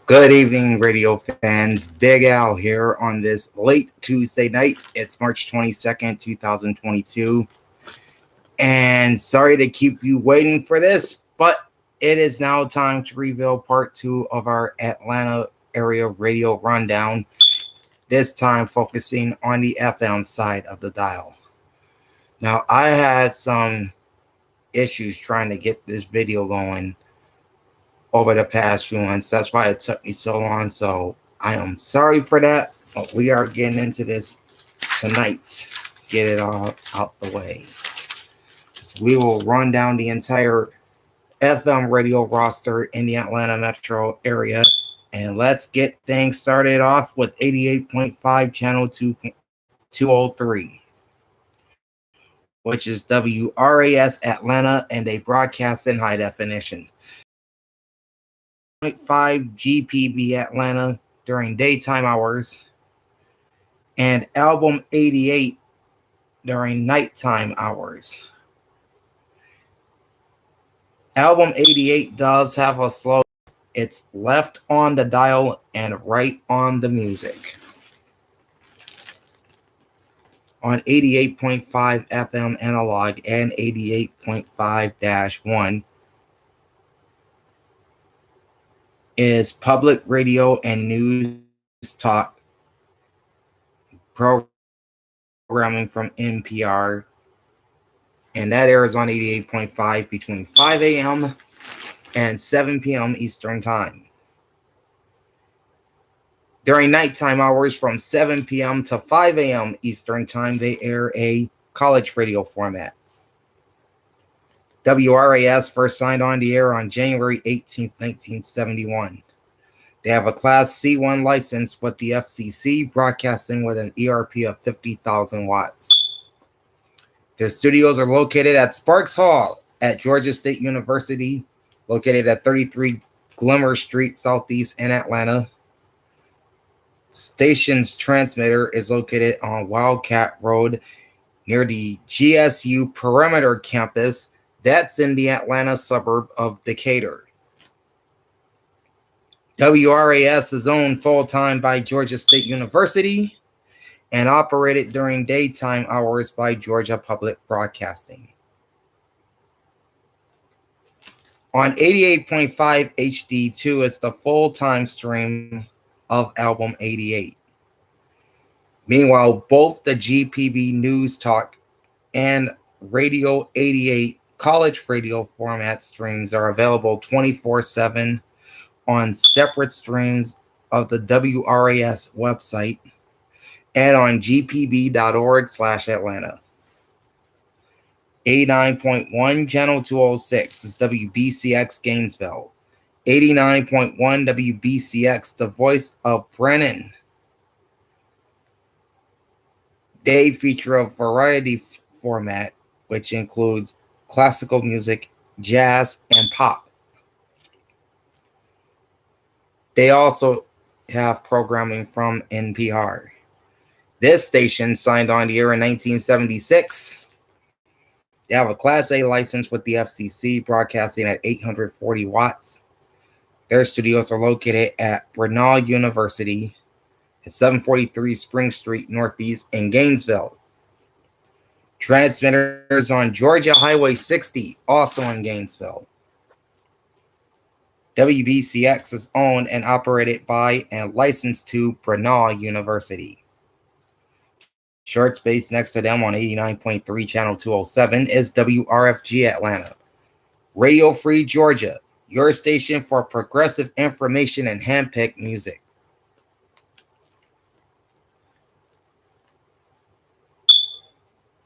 Good evening, radio fans. Big Al here on this late Tuesday night. It's March 22nd, 2022. And sorry to keep you waiting for this, but it is now time to reveal part two of our Atlanta area radio rundown, this time focusing on the FM side of the dial. Now, I had some issues trying to get this video going over the past few months. That's why it took me so long. So I am sorry for that. But we are getting into this tonight. Get it all out the way. So we will run down the entire FM radio roster in the Atlanta metro area. And let's get things started off with 88.5 channel 203, which is WRAS Atlanta, and they broadcast in high definition. 5 GPB Atlanta during daytime hours, and Album 88 during nighttime hours. Album 88 does have a slow. It's left on the dial and right on the music. On 88.5 FM analog and 88.5-1 is public radio and news talk programming from NPR, and that airs on 88.5 between 5 a.m. and 7 p.m. Eastern Time. During nighttime hours from 7 p.m. to 5 a.m. Eastern Time, they air a college radio format. WRAS first signed on the air on January 18, 1971. They have a Class C1 license with the FCC, broadcasting with an ERP of 50,000 watts. Their studios are located at Sparks Hall at Georgia State University, located at 33 Glimmer Street Southeast in Atlanta. Station's transmitter is located on Wildcat Road near the GSU Perimeter campus. That's in the Atlanta suburb of Decatur. WRAS is owned full-time by Georgia State University and operated during daytime hours by Georgia Public Broadcasting. On 88.5 HD2 is the full-time stream of Album 88. Meanwhile, both the GPB News Talk and Radio 88 college radio format streams are available 24/7 on separate streams of the WRAS website and on gpb.org/Atlanta. 89.1 channel 206 is WBCX Gainesville. 89.1 WBCX, the voice of Brennan. They feature a variety format, which includes classical music, jazz, and pop. They also have programming from NPR. This station signed on the air in 1976. They have a Class A license with the FCC, broadcasting at 840 watts. Their studios are located at Brennan University at 743 Spring Street Northeast in Gainesville. Transmitters on Georgia Highway 60, also in Gainesville. WBCX is owned and operated by and licensed to Brennan University. Short space next to them on 89.3 channel 207 is WRFG Atlanta. Radio Free Georgia, your station for progressive information and handpicked music.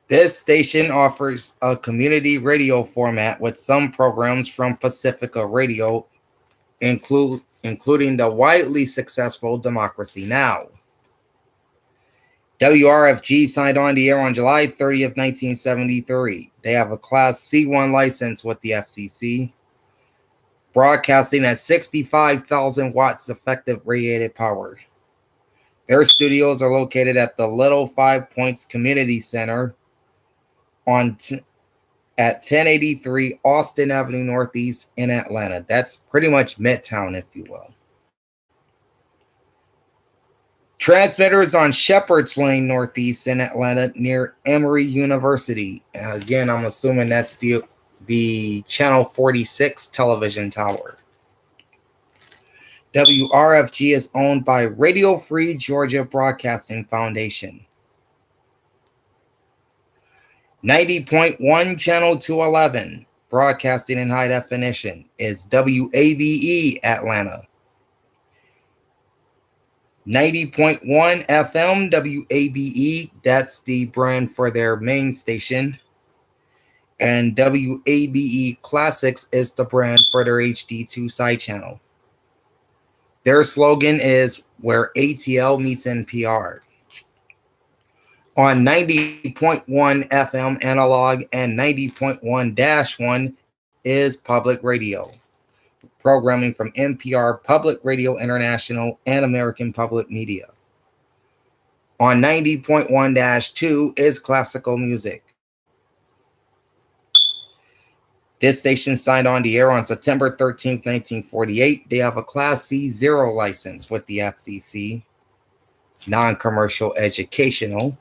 This station offers a community radio format with some programs from Pacifica Radio, including the widely successful Democracy Now! WRFG signed on the air on July 30th, 1973. They have a Class C1 license with the FCC, broadcasting at 65,000 watts effective radiated power. Their studios are located at the Little Five Points Community Center at 1083 Austin Avenue Northeast in Atlanta. That's pretty much Midtown, if you will. Transmitters on Shepherd's Lane Northeast in Atlanta near Emory University. Again, I'm assuming that's the Channel 46 television tower. WRFG is owned by Radio Free Georgia Broadcasting Foundation. 90.1 Channel 211, broadcasting in high definition, is WABE Atlanta. 90.1 FM WABE, that's the brand for their main station. And WABE Classics is the brand for their HD2 side channel. Their slogan is where ATL meets NPR. On 90.1 FM analog and 90.1-1 is public radio. Programming from NPR, Public Radio International, and American Public Media. On 90.1-2 is classical music. This station signed on the air on September 13th, 1948. They have a Class C0 license with the FCC, non-commercial educational,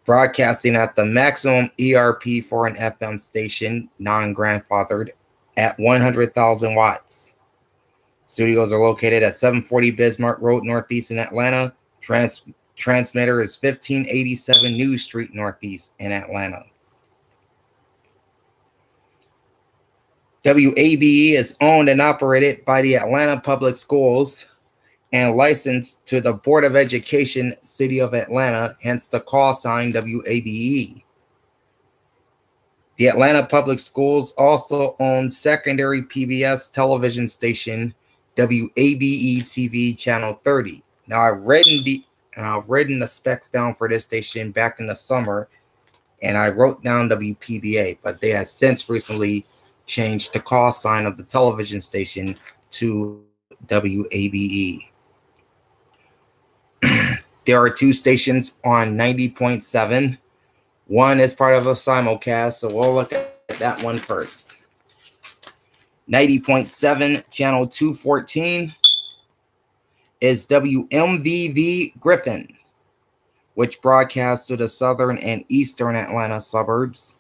broadcasting at the maximum ERP for an FM station, non-grandfathered, at 100,000 watts. Studios are located at 740 Bismarck Road, Northeast in Atlanta. Transmitter is 1587 New Street, Northeast in Atlanta. WABE is owned and operated by the Atlanta Public Schools and licensed to the Board of Education, City of Atlanta, hence the call sign WABE. The Atlanta Public Schools also own secondary PBS television station WABE TV Channel 30. Now, I've written the specs down for this station back in the summer, and I wrote down WPBA, but they have since recently changed the call sign of the television station to WABE. There are two stations on 90.7. One is part of a simulcast, so we'll look at that one first. 90.7, Channel 214 is WMVV Griffin, which broadcasts to the southern and eastern Atlanta suburbs.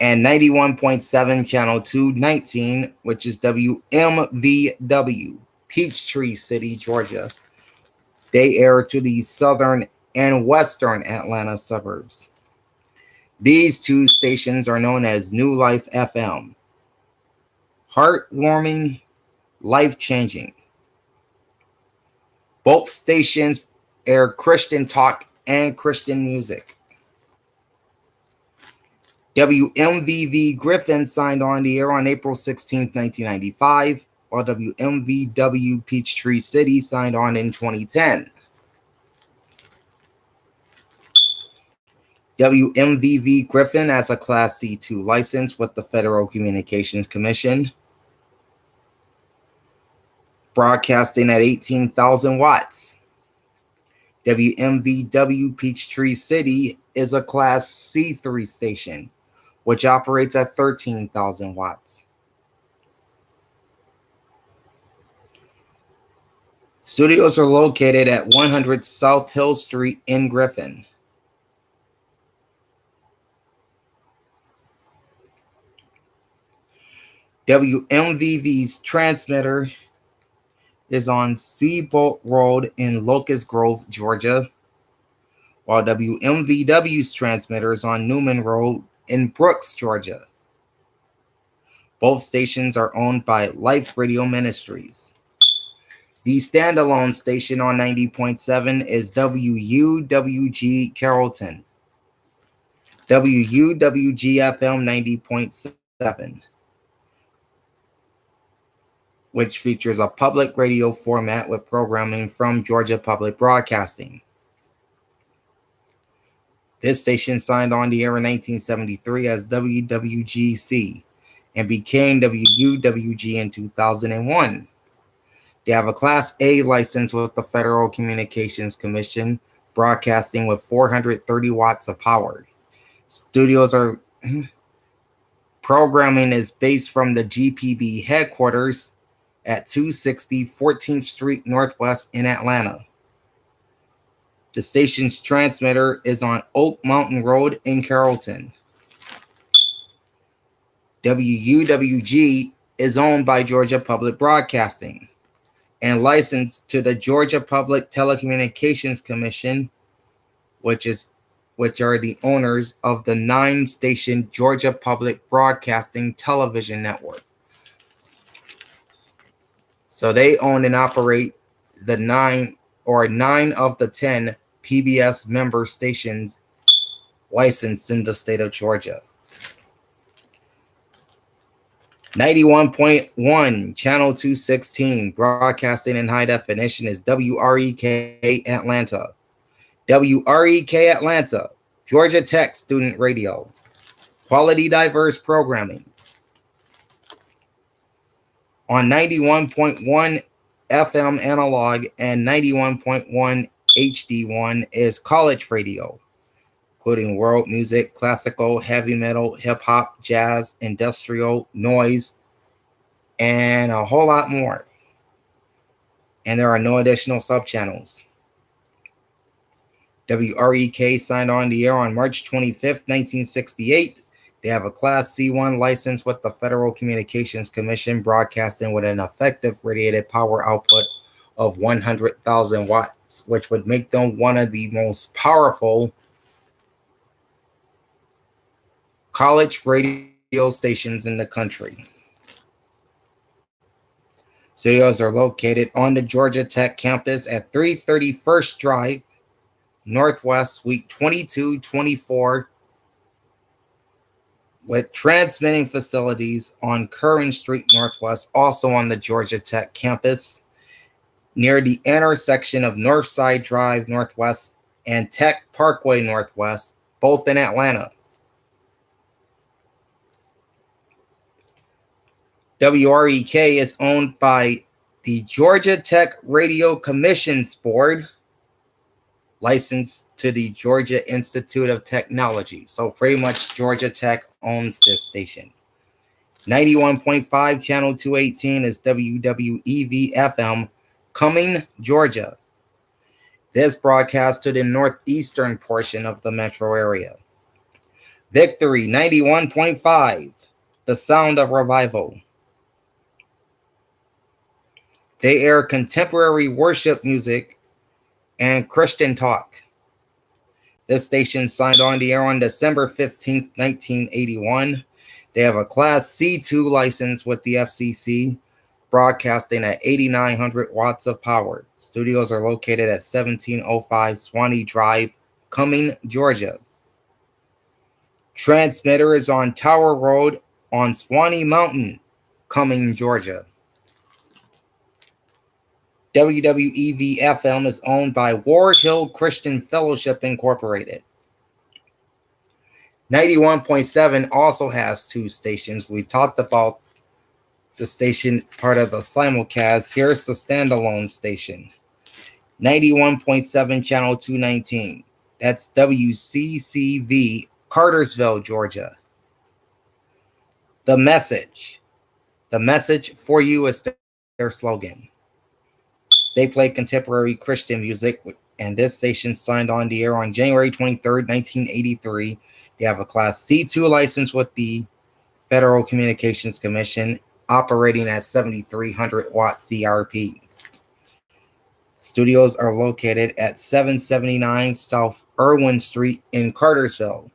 And 91.7, Channel 219, which is WMVW, Peachtree City, Georgia. They air to the southern and western Atlanta suburbs. These two stations are known as New Life FM. Heartwarming, life-changing. Both stations air Christian talk and Christian music. WMVV Griffin signed on the air on April 16, 1995, while WMVW Peachtree City signed on in 2010. WMVV Griffin has a Class C2 license with the Federal Communications Commission, broadcasting at 18,000 watts. WMVW Peachtree City is a Class C3 station, which operates at 13,000 watts. Studios are located at 100 South Hill Street in Griffin. WMVV's transmitter is on Seabolt Road in Locust Grove, Georgia, while WMVW's transmitter is on Newman Road in Brooks, Georgia. Both stations are owned by Life Radio Ministries. The standalone station on 90.7 is WUWG Carrollton, WUWG FM 90.7, which features a public radio format with programming from Georgia Public Broadcasting. This station signed on the air in 1973 as WWGC and became WUWG in 2001. They have a Class A license with the Federal Communications Commission, broadcasting with 430 watts of power. Programming is based from the GPB headquarters at 260 14th Street Northwest in Atlanta. The station's transmitter is on Oak Mountain Road in Carrollton. WUWG is owned by Georgia Public Broadcasting and licensed to the Georgia Public Telecommunications Commission, which are the owners of the 9-station Georgia Public Broadcasting Television Network. So they own and operate the 9 of the 10 PBS member stations licensed in the state of Georgia. 91.1 Channel 216 broadcasting in high definition is WREK Atlanta. WREK Atlanta, Georgia Tech Student Radio. Quality diverse programming. On 91.1 FM analog and 91.1 HD1 is college radio, including world music, classical, heavy metal, hip-hop, jazz, industrial, noise, and a whole lot more. And there are no additional subchannels. WREK signed on the air on March 25th, 1968. They have a Class C1 license with the Federal Communications Commission, broadcasting with an effective radiated power output of 100,000 watts, which would make them one of the most powerful college radio stations in the country. Studios are located on the Georgia Tech campus at 330 First Drive, Northwest, Suite 2224, with transmitting facilities on Curran Street Northwest, also on the Georgia Tech campus, near the intersection of Northside Drive Northwest and Tech Parkway Northwest, both in Atlanta. WREK is owned by the Georgia Tech Radio Commissions Board, licensed to the Georgia Institute of Technology. So pretty much Georgia Tech owns this station. 91.5 Channel 218 is WWEV FM, Cumming, Georgia. This broadcasts to the northeastern portion of the metro area. Victory 91.5, The Sound of Revival. They air contemporary worship music and Christian talk. This station signed on the air on December 15th, 1981. They have a Class C2 license with the FCC, broadcasting at 8,900 watts of power. Studios are located at 1705 Swanee Drive, Cumming, Georgia. Transmitter is on Tower Road on Swanee Mountain, Cumming, Georgia. WWEV FM is owned by Ward Hill Christian Fellowship Incorporated. 91.7 also has 2 stations. We talked about the station part of the simulcast. Here's the standalone station. 91.7 Channel 219. That's WCCV, Cartersville, Georgia. The Message. The Message for You is their slogan. They play contemporary Christian music, and this station signed on the air on January 23rd, 1983. They have a Class C2 license with the Federal Communications Commission, operating at 7,300 watt CRP. Studios are located at 779 South Irwin Street in Cartersville.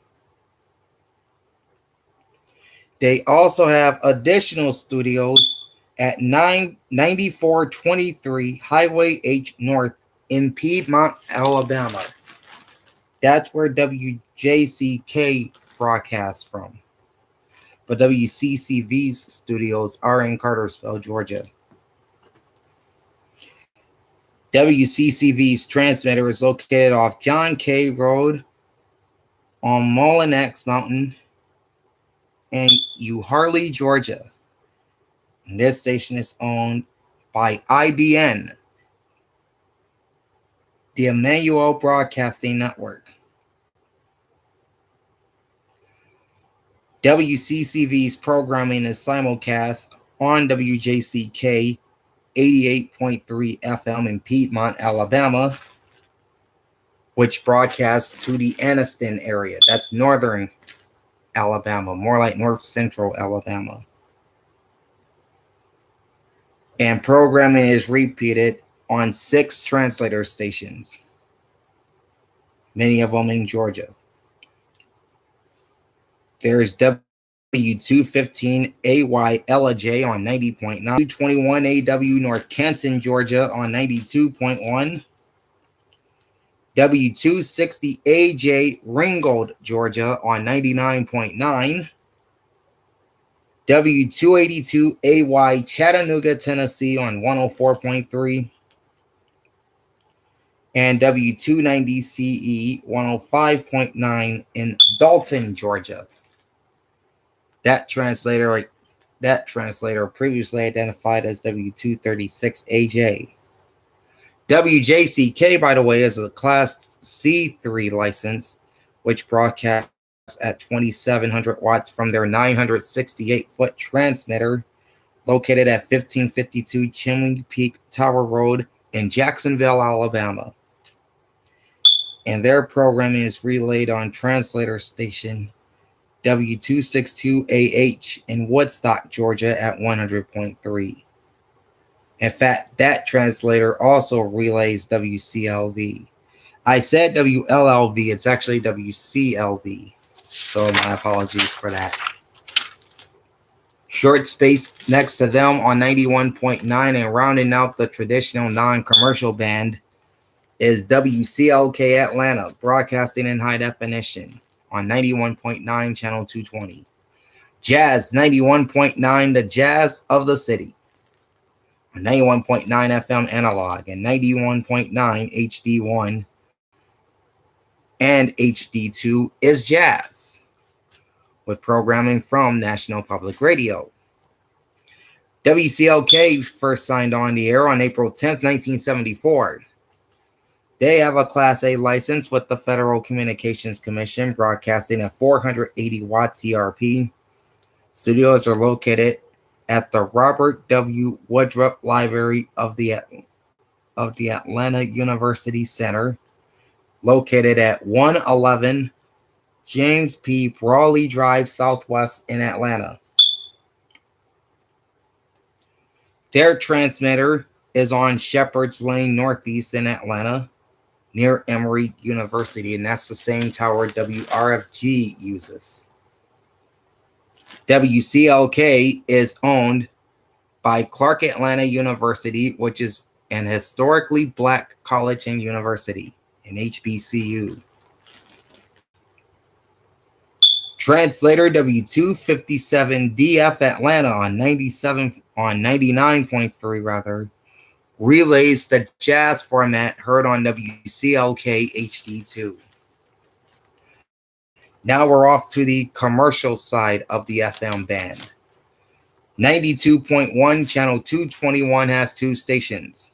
They also have additional studios at 9423 Highway H North in Piedmont, Alabama. That's where WJCK broadcasts from. But WCCV's studios are in Cartersville, Georgia. WCCV's transmitter is located off John K. Road on Mullinex Mountain in Uharley, Georgia. And this station is owned by IBN, the Emmanuel Broadcasting Network. WCCV's programming is simulcast on WJCK 88.3 FM in Piedmont, Alabama, which broadcasts to the Anniston area. That's northern Alabama, more like north central Alabama. And programming is repeated on 6 translator stations, many of them in Georgia. There's W215AY J on 90.9, 221AW North Canton, Georgia on 92.1, W260AJ Ringgold, Georgia on 99.9, W282AY Chattanooga, Tennessee on 104.3, and W290CE 105.9 in Dalton, Georgia. That translator previously identified as W236AJ. WJCK, by the way, is a Class C3 license, which broadcasts at 2,700 watts from their 968-foot transmitter located at 1552 Chimney Peak Tower Road in Jacksonville, Alabama. And their programming is relayed on translator station W262AH in Woodstock, Georgia at 100.3. In fact, that translator also relays WCLV. I said WLLV, it's actually WCLV. So my apologies for that. Short space next to them on 91.9 and rounding out the traditional non-commercial band is WCLK Atlanta, broadcasting in high definition on 91.9 channel 220. Jazz 91.9, the jazz of the city, on 91.9 FM analog and 91.9 HD1 and HD2 is jazz, with programming from National Public Radio. WCLK first signed on the air on April 10th, 1974. They have a Class A license with the Federal Communications Commission, broadcasting at 480 watts ERP. Studios are located at the Robert W. Woodruff Library of the Atlanta University Center, located at 111 James P. Brawley Drive Southwest in Atlanta. Their transmitter is on Shepherd's Lane Northeast in Atlanta, near Emory University, and that's the same tower WRFG uses. WCLK is owned by Clark Atlanta University, which is an historically black college and university, an HBCU. Translator W257DF Atlanta on 99.3 relays the jazz format heard on WCLK HD2. Now we're off to the commercial side of the FM band. 92.1 channel 221 has 2 stations.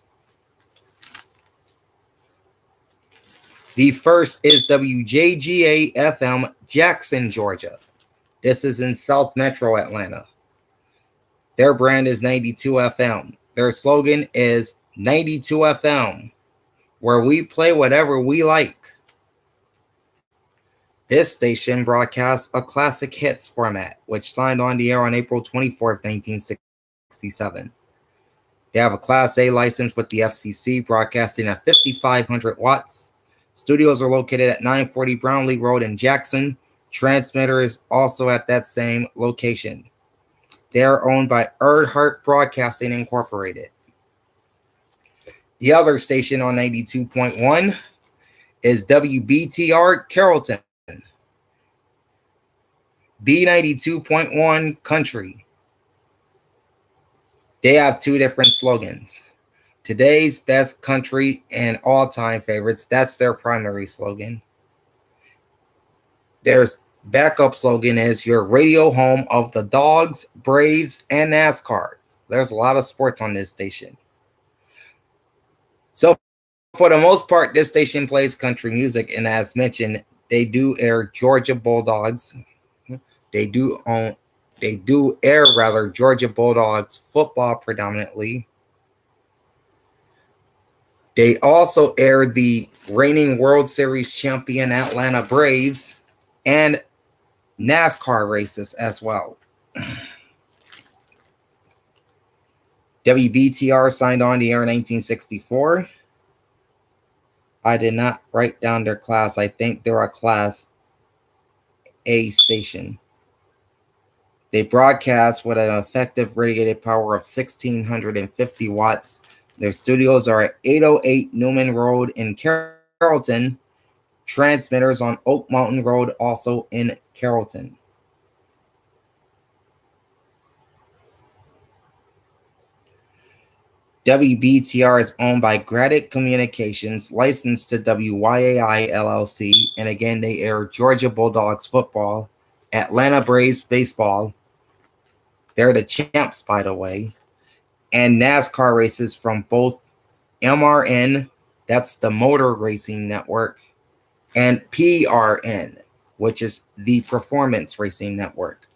The first is WJGA FM Jackson, Georgia. This is in South Metro Atlanta. Their brand is 92 FM. Their slogan is 92 FM, where we play whatever we like. This station broadcasts a classic hits format, which signed on the air on April 24th, 1967. They have a Class A license with the FCC, broadcasting at 5,500 watts. Studios are located at 940 Brownlee Road in Jackson. Transmitter is also at that same location. They are owned by Earhart Broadcasting Incorporated. The other station on 92.1 is WBTR Carrollton. B92.1 Country. They have 2 different slogans. Today's best country and all-time favorites. That's their primary slogan. Their backup slogan is your radio home of the Dogs, Braves, and NASCAR. There's a lot of sports on this station. So for the most part, this station plays country music, and as mentioned, they do air Georgia Bulldogs. They do air Georgia Bulldogs football predominantly. They also air the reigning World Series champion Atlanta Braves and NASCAR races as well. WBTR signed on the air in 1964. I did not write down their class. I think they're a Class A station. They broadcast with an effective radiated power of 1,650 watts. Their studios are at 808 Newman Road in Carrollton. Transmitters on Oak Mountain Road, also in Carrollton. WBTR is owned by Graddick Communications, licensed to WYAI LLC, and again, they air Georgia Bulldogs football, Atlanta Braves baseball. They're the champs, by the way, and NASCAR races from both MRN, that's the Motor Racing Network, and PRN, which is the Performance Racing Network.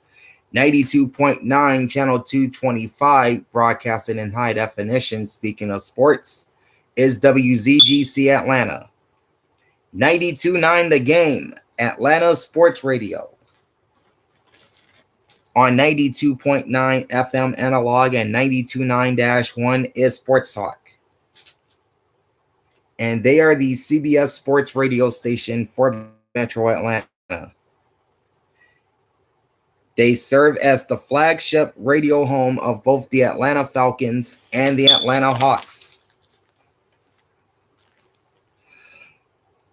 92.9, Channel 225, broadcasting in high definition, speaking of sports, is WZGC Atlanta. 92.9 The Game, Atlanta Sports Radio. On 92.9 FM Analog and 92.9-1 is Sports Talk. And they are the CBS Sports radio station for Metro Atlanta. They serve as the flagship radio home of both the Atlanta Falcons and the Atlanta Hawks.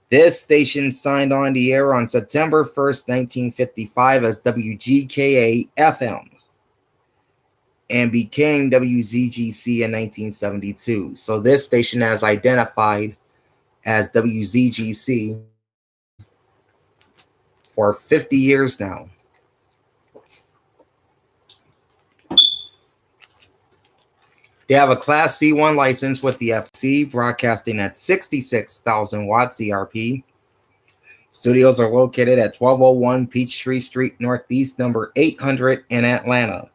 This station signed on the air on September 1st, 1955 as WGKA FM and became WZGC in 1972. So this station has identified as WZGC for 50 years now. They have a Class C1 license with the FC, broadcasting at 66,000 watts ERP. Studios are located at 1201 Peachtree Street Northeast, number 800 in Atlanta.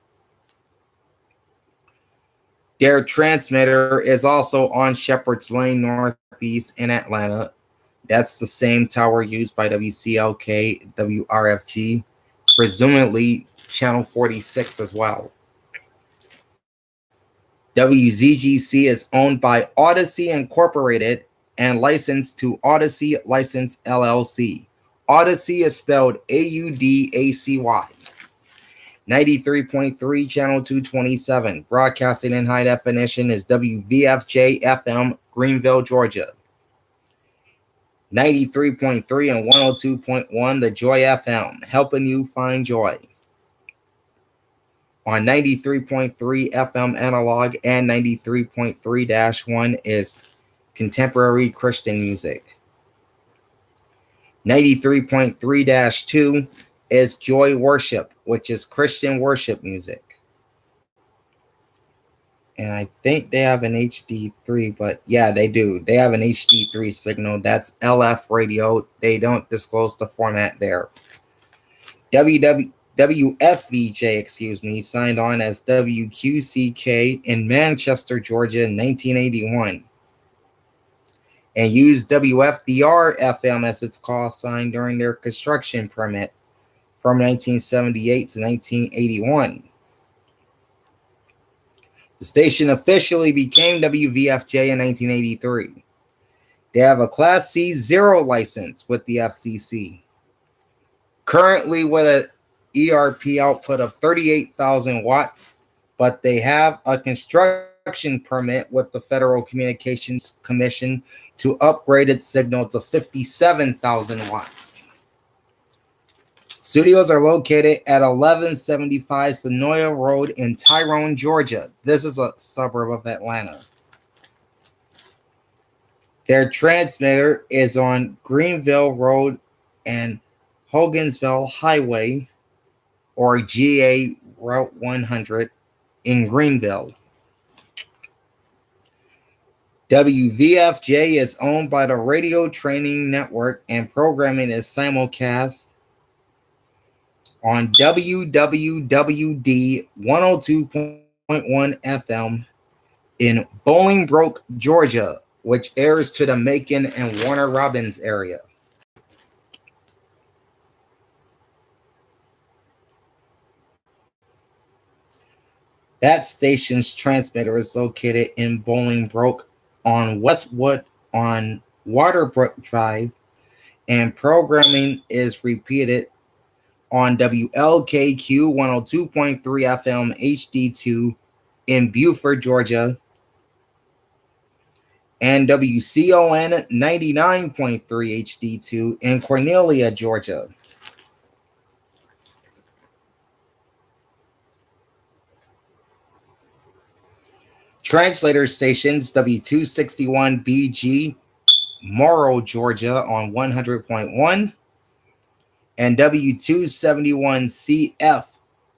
Their transmitter is also on Shepherd's Lane Northeast in Atlanta. That's the same tower used by WCLK, WRFG, presumably Channel 46 as well. WZGC is owned by Odyssey Incorporated and licensed to Odyssey License LLC. Odyssey is spelled Audacy. 93.3, Channel 227. Broadcasting in high definition is WVFJ FM, Greenville, Georgia. 93.3 and 102.1, The Joy FM, helping you find joy. On 93.3 FM Analog and 93.3-1 is contemporary Christian music. 93.3-2 is Joy Worship, which is Christian worship music. And I think they have an HD3, but yeah, they do. They have an HD3 signal. That's LF radio. They don't disclose the format there. WFVJ, signed on as WQCK in Manchester, Georgia in 1981. And used WFDR FM as its call sign during their construction permit from 1978 to 1981. The station officially became WVFJ in 1983. They have a Class C0 license with the FCC. Currently with an ERP output of 38,000 watts, but they have a construction permit with the Federal Communications Commission to upgrade its signal to 57,000 watts. Studios are located at 1175 Sonoya Road in Tyrone, Georgia. This is a suburb of Atlanta. Their transmitter is on Greenville Road and Hogansville Highway, or GA Route 100 in Greenville. WVFJ is owned by the Radio Training Network and programming is simulcast on WWWD 102.1 FM in Bolingbroke, Georgia, which airs to the Macon and Warner Robins area. That station's transmitter is located in Bolingbroke on Westwood on Waterbrook Drive, and programming is repeated on WLKQ 102.3 FM HD2 in Beaufort, Georgia, and WCON 99.3 HD2 in Cornelia, Georgia. Translator stations W261BG Morrow, Georgia on 100.1 and W271CF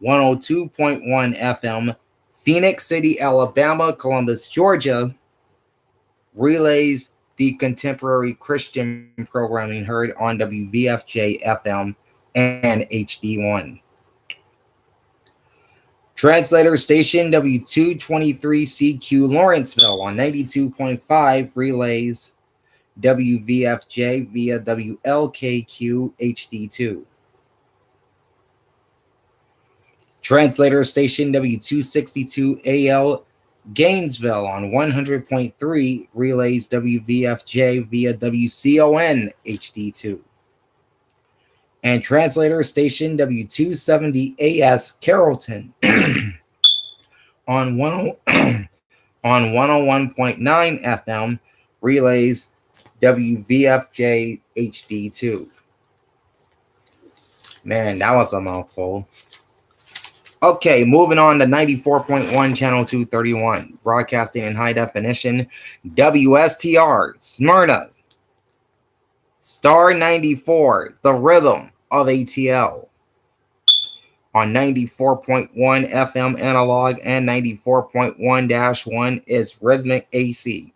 102.1 FM Phoenix City, Alabama, Columbus, Georgia relays the contemporary Christian programming heard on WVFJ FM and HD1. Translator station W223CQ Lawrenceville on 92.5 relays WVFJ via WLKQ HD2. Translator station W262AL Gainesville on 100.3 relays WVFJ via WCON HD2. And translator station W270AS Carrollton on 101.9 FM relays WVFJ HD2. Man, that was a mouthful. Okay, moving on to 94.1 Channel 231, broadcasting in high definition, WSTR, Smyrna. Star 94, The Rhythm of ATL. On 94.1 FM analog and 94.1-1 is Rhythmic AC.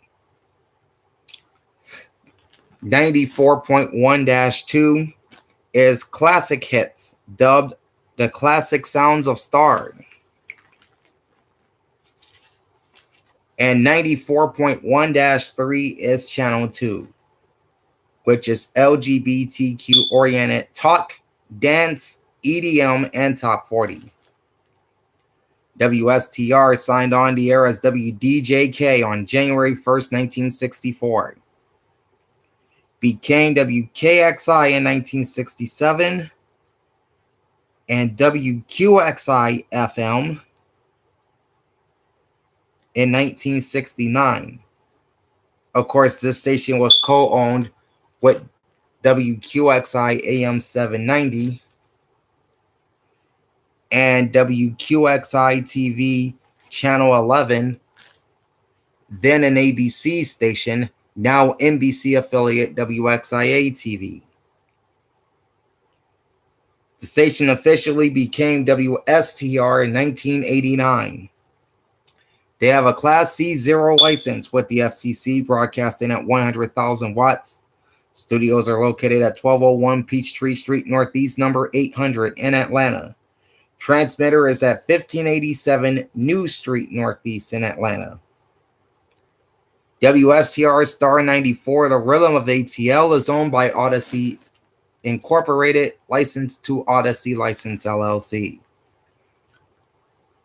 94.1-2 is Classic Hits, dubbed The Classic Sounds of Star. And 94.1-3 is Channel 2, which is LGBTQ-oriented talk, dance, EDM, and top 40. WSTR signed on the air as WDJK on January 1st, 1964. Became WKXI in 1967 and WQXI FM in 1969. Of course, this station was co-owned with WQXI AM 790 and WQXI TV Channel 11, then an ABC station, now NBC affiliate WXIA TV. The station officially became WSTR in 1989. They have a Class C0 license with the FCC, broadcasting at 100,000 watts. Studios are located at 1201 Peachtree Street Northeast, number 800 in Atlanta. Transmitter is at 1587 New Street Northeast in Atlanta. WSTR Star 94, The Rhythm of ATL, is owned by Odyssey Incorporated, licensed to Odyssey License LLC.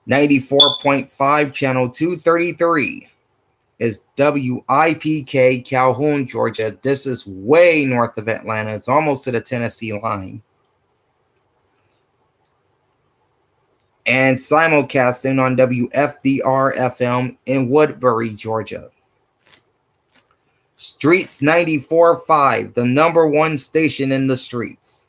94.5 Channel 233 is WIPK Calhoun, Georgia. This is way north of Atlanta. It's almost to the Tennessee line. And simulcasting on WFDR FM in Woodbury, Georgia. Streets 94.5, the number one station in the streets.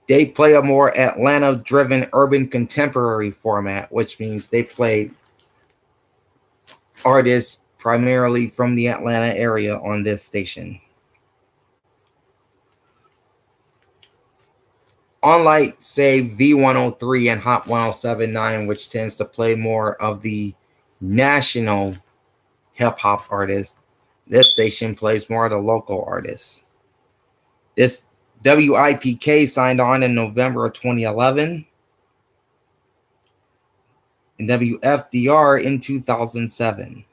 They play a more Atlanta-driven urban contemporary format, which means they play artists primarily from the Atlanta area on this station. Unlike, say, V103 and Hot 107.9, which tends to play more of the national hip-hop artists, this station plays more of the local artists. This WIPK signed on in November of 2011. and WFDR in 2007.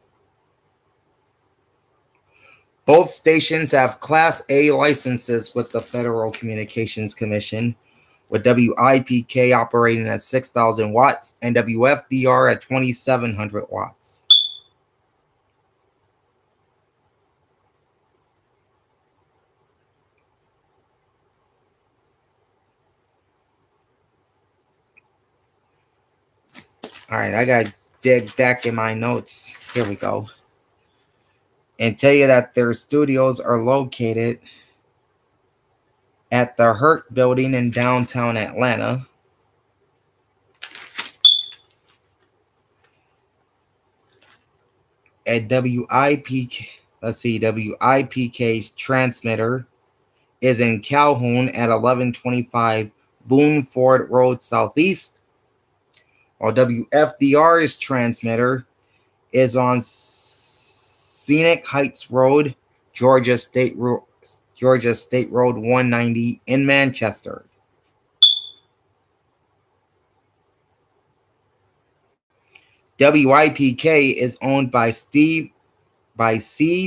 Both stations have Class A licenses with the Federal Communications Commission, with WIPK operating at 6,000 watts and WFDR at 2,700 watts. All right, I got to dig back in my notes. Here we go. And tell you that their studios are located at the Hurt Building in downtown Atlanta. At WIPK's transmitter is in Calhoun at 1125 Boone Ford Road Southeast, while WFDR's transmitter is on Scenic Heights Road, Georgia State Road 190 in Manchester. WIPK is owned by C.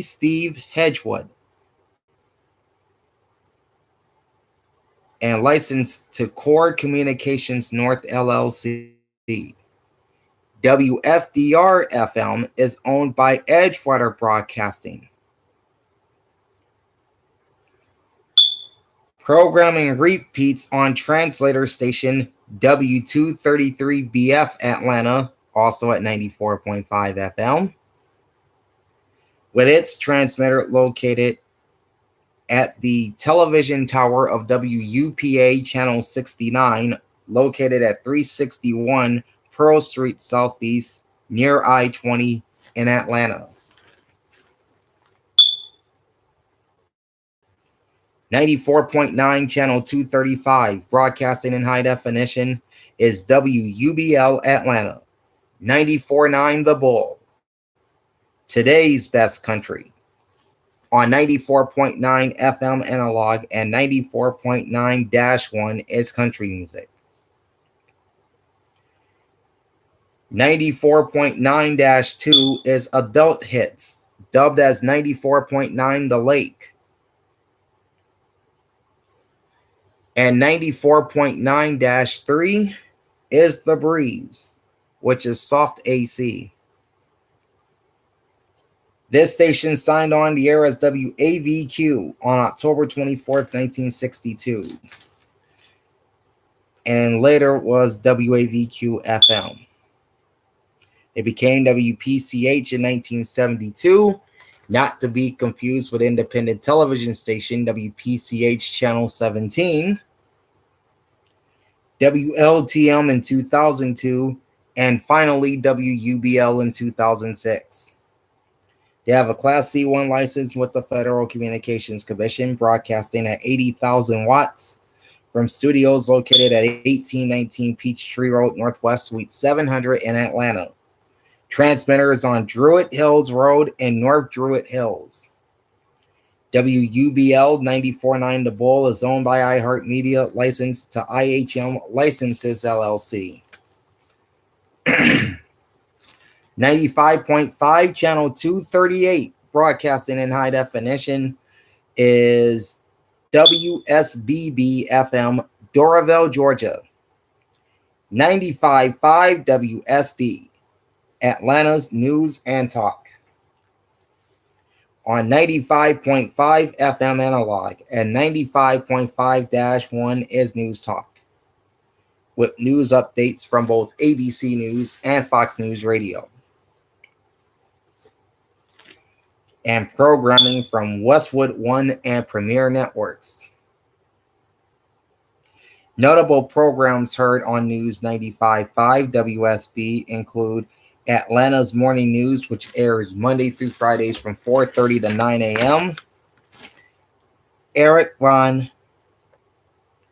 Steve Hedgewood and licensed to Core Communications North LLC. WFDR FM is owned by Edgewater Broadcasting. Programming repeats on translator station W233BF Atlanta, also at 94.5 FM, with its transmitter located at the television tower of WUPA Channel 69, located at 361 Pearl Street Southeast, near I-20 in Atlanta. 94.9 Channel 235, broadcasting in high definition, is WUBL Atlanta. 94.9 The Bull, today's best country, on 94.9 FM analog, and 94.9-1 is country music. 94.9-2 is adult hits, dubbed as 94.9 The Lake. And 94.9-3 is The Breeze, which is soft AC. This station signed on the air as WAVQ on October 24th, 1962. And later was WAVQ FM. It became WPCH in 1972, not to be confused with independent television station WPCH Channel 17, WLTM in 2002, and finally WUBL in 2006. They have a Class C1 license with the Federal Communications Commission, broadcasting at 80,000 watts from studios located at 1819 Peachtree Road, Northwest Suite 700 in Atlanta. Transmitters on Druid Hills Road in North Druid Hills. WUBL 94.9 The Bull is owned by iHeartMedia, licensed to IHM Licenses LLC. 95.5 Channel 238, broadcasting in high definition, is WSBB FM, Doraville, Georgia. 95.5 WSB, Atlanta's News and Talk, on 95.5 FM analog, and 95.5-1 is News Talk, with news updates from both ABC News and Fox News Radio, and programming from Westwood One and Premier Networks. Notable programs heard on News 95.5 WSB include Atlanta's Morning News, which airs Monday through Fridays from 4:30 to 9 a.m. Eric Von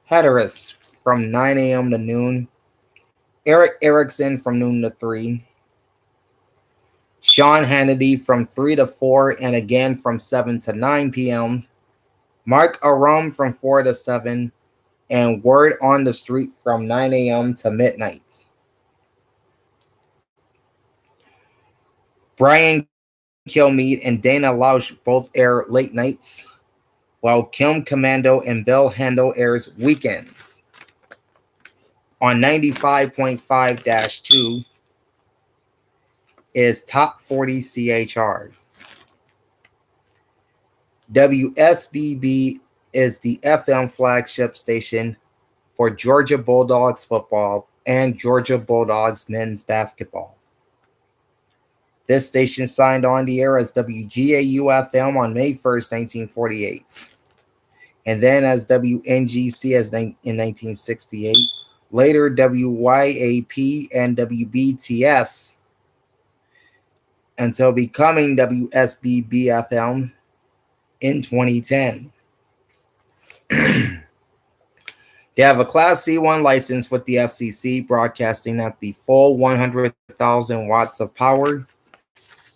Hatteras from 9 a.m. to noon. Eric Erickson from noon to 3. Sean Hannity from 3 to 4 and again from 7 to 9 p.m. Mark Arum from 4 to 7. And Word on the Street from 9 a.m. to midnight. Brian Kilmeade and Dana Lausch both air late nights, while Kim Commando and Bill Handel airs weekends. On 95.5-2 is Top 40 CHR. WSBB is the FM flagship station for Georgia Bulldogs football and Georgia Bulldogs men's basketball. This station signed on the air as WGAU-FM on May 1st, 1948, and then as WNGC in 1968, later WYAP and WBTS, until becoming WSBB-FM in 2010. They have a Class C1 license with the FCC, broadcasting at the full 100,000 watts of power.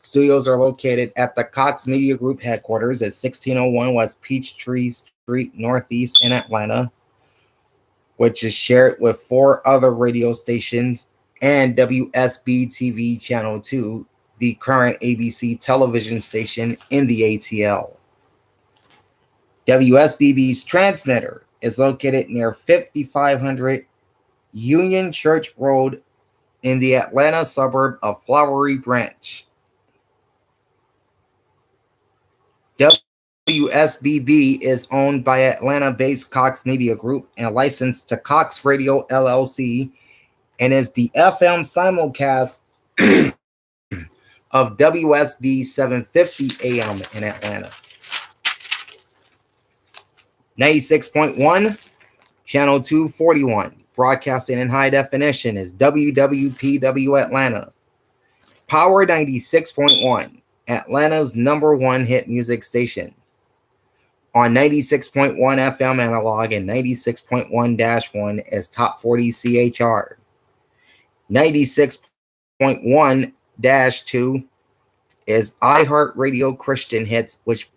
Studios are located at the Cox Media Group headquarters at 1601 West Peachtree Street, Northeast in Atlanta, which is shared with 4 other radio stations and WSB TV Channel 2, the current ABC television station in the ATL. WSBB's transmitter is located near 5500 Union Church Road in the Atlanta suburb of Flowery Branch. WSBB is owned by Atlanta-based Cox Media Group and licensed to Cox Radio LLC, and is the FM simulcast of WSB 750 AM in Atlanta. 96.1, Channel 241, broadcasting in high definition, is WWPW Atlanta. Power 96.1, Atlanta's #1 hit music station. On 96.1 FM analog and 96.1-1 is Top 40 CHR. 96.1-2 is iHeartRadio Christian Hits, which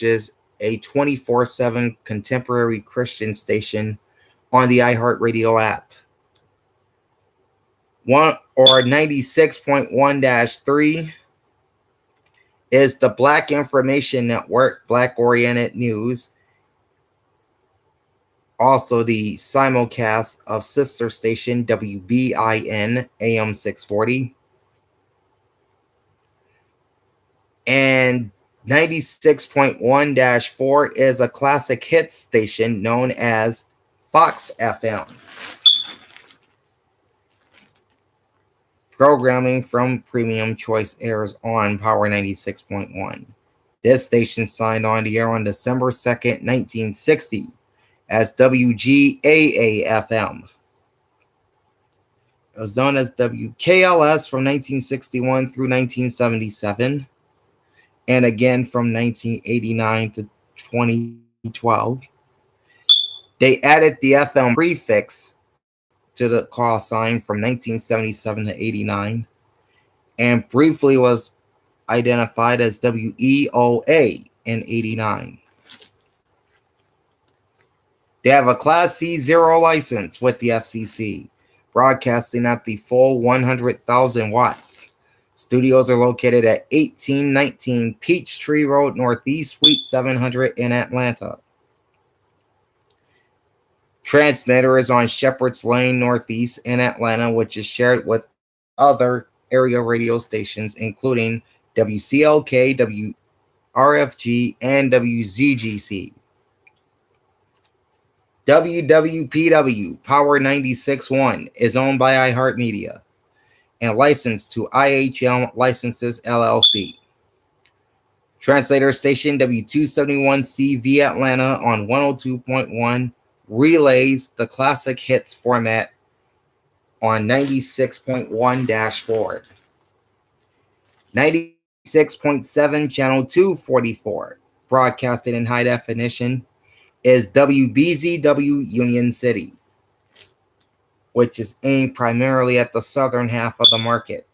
is a 24/7 contemporary Christian station on the iHeartRadio app. 96.1-3 is the Black Information Network, Black Oriented News, also the simulcast of sister station WBIN AM 640. And 96.1-4 is a classic hits station known as Fox FM. Programming from Premium Choice airs on Power 96.1. This station signed on the air on December 2nd, 1960 as WGAA-FM. It was known as WKLS from 1961 through 1977, and again from 1989 to 2012. They added the FM prefix to the call sign from 1977 to 89, and briefly was identified as WEOA in 89. They have a Class C0 license with the FCC, broadcasting at the full 100,000 watts. Studios are located at 1819 Peachtree Road, Northeast, Suite 700 in Atlanta. Transmitter is on Shepherd's Lane, Northeast in Atlanta, which is shared with other area radio stations, including WCLK, WRFG, and WZGC. WWPW Power 96.1 is owned by iHeartMedia and licensed to IHM Licenses LLC. Translator station W271CV Atlanta on 102.1 relays the classic hits format on 96.1-4. 96.7 Channel 244, broadcasted in high definition, is WBZW Union City, which is aimed primarily at the southern half of the market.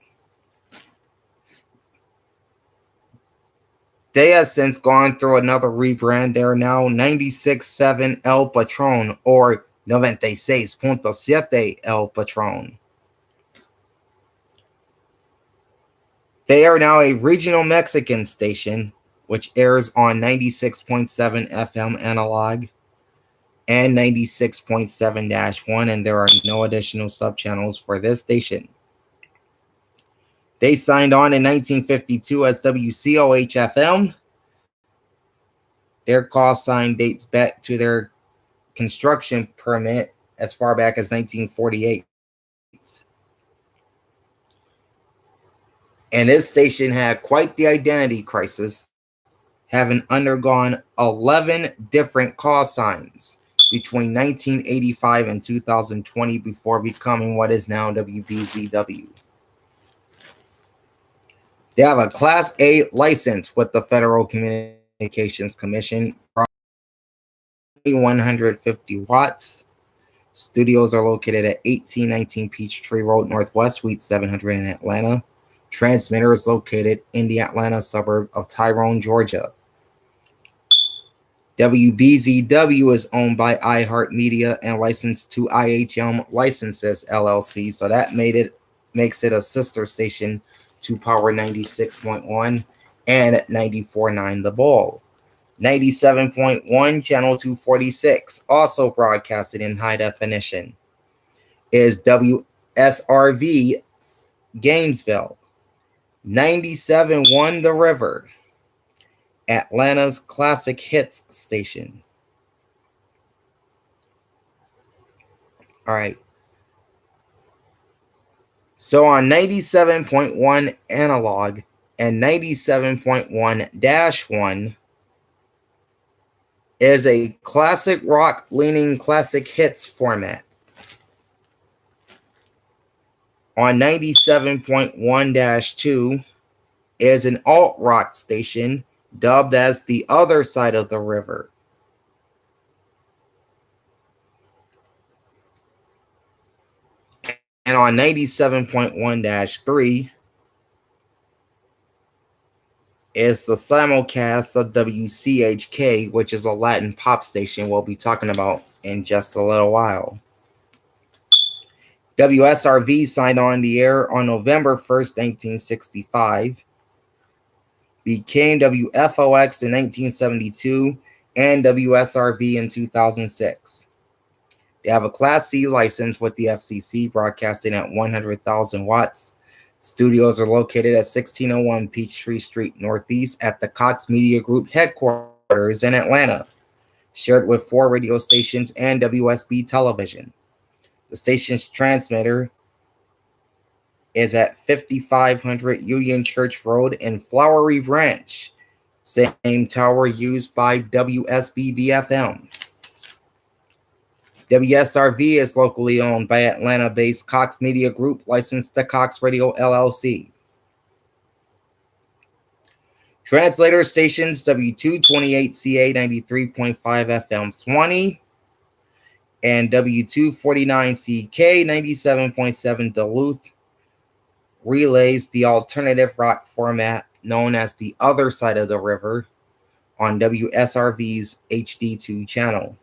They have since gone through another rebrand. They are now 96.7 El Patron, or 96.7 El Patron. They are now a regional Mexican station, which airs on 96.7 FM analog and 96.7-1, and there are no additional subchannels for this station. They signed on in 1952 as WCOH-FM. Their call sign dates back to their construction permit as far back as 1948. And this station had quite the identity crisis, having undergone 11 different call signs between 1985 and 2020 before becoming what is now WBZW. They have a Class A license with the Federal Communications Commission, 150 watts. Studios are located at 1819 Peachtree Road Northwest, Suite 700 in Atlanta. Transmitter is located in the Atlanta suburb of Tyrone, Georgia. WBZW is owned by iHeartMedia and licensed to IHM Licenses LLC, so that makes it a sister station to Power 96.1 and 94.9 The Bull. 97.1 Channel 246, also broadcasted in high definition, is WSRV Gainesville. 97.1 The River, Atlanta's classic hits station. All right. So on 97.1 analog and 97.1-1 is a classic rock leaning classic hits format. On 97.1-2 is an alt rock station dubbed as the other side of the river. And on 97.1-3 is the simulcast of WCHK, which is a Latin pop station we'll be talking about in just a little while. WSRV signed on the air on November 1st, 1965, became WFOX in 1972, and WSRV in 2006. They have a Class C license with the FCC, broadcasting at 100,000 watts. Studios are located at 1601 Peachtree Street Northeast at the Cox Media Group headquarters in Atlanta, shared with 4 radio stations and WSB television. The station's transmitter is at 5500 Union Church Road in Flowery Branch, same tower used by WSB-FM. WSRV is locally owned by Atlanta-based Cox Media Group, licensed to Cox Radio LLC. Translator stations W228CA 93.5 FM Swanee and W249CK 97.7 Duluth relays the alternative rock format known as the other side of the river on WSRV's HD2 channel.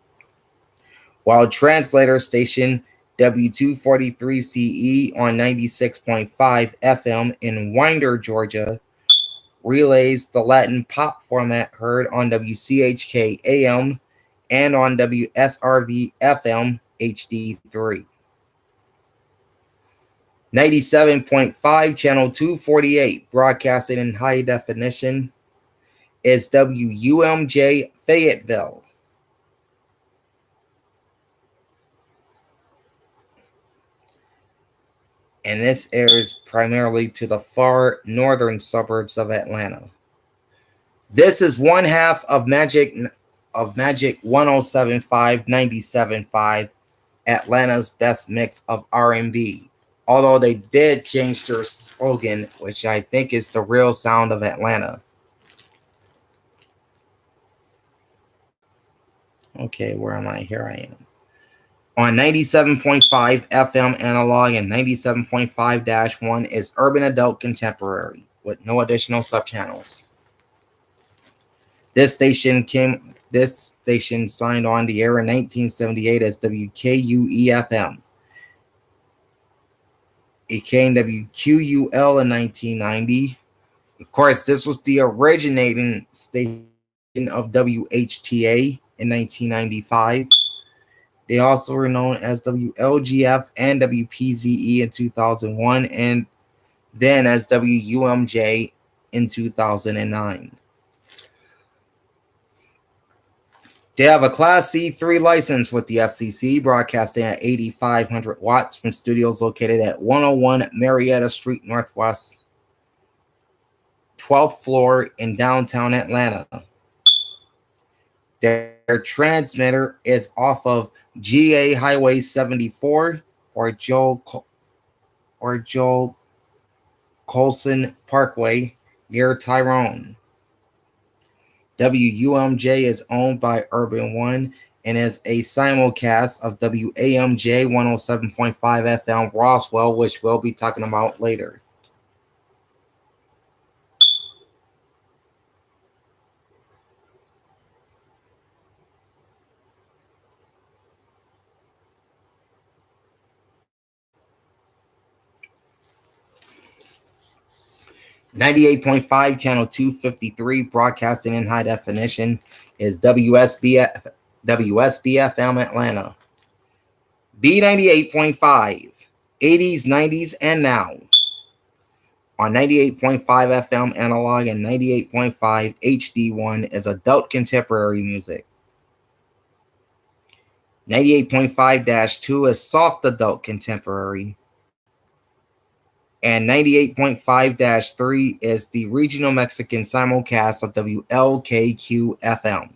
While translator station W243CE on 96.5 FM in Winder, Georgia, relays the Latin pop format heard on WCHK AM and on WSRV FM HD3. 97.5 Channel 248, broadcasted in high definition, is WUMJ Fayetteville. And this airs primarily to the far northern suburbs of Atlanta. This is one half of Magic 107.5, 97.5, Atlanta's best mix of R&B. Although they did change their slogan, which I think is the real sound of Atlanta. Okay, where am I? Here I am. On 97.5 FM analog and 97.5-1 is Urban Adult Contemporary with no additional subchannels. This station signed on the air in 1978 as WKUE-FM. It became WQUL in 1990, Of course, this was the originating station of WHTA in 1995. They also were known as WLGF and WPZE in 2001, and then as WUMJ in 2009. They have a Class C3 license with the FCC, broadcasting at 8,500 watts from studios located at 101 Marietta Street Northwest, 12th floor in downtown Atlanta. Their transmitter is off of GA Highway 74 or Joel Colson Parkway near Tyrone. WUMJ is owned by Urban One and is a simulcast of WAMJ 107.5 FM Roswell, which we'll be talking about later. .5 channel 253 broadcasting in high definition is WSBFM Atlanta. B98.5 80s, 90s, and now on 98.5 FM analog and 98.5 HD1 is adult contemporary music. 98.5-2 is soft adult contemporary. And 98.5-3 is the regional Mexican simulcast of WLKQ-FM.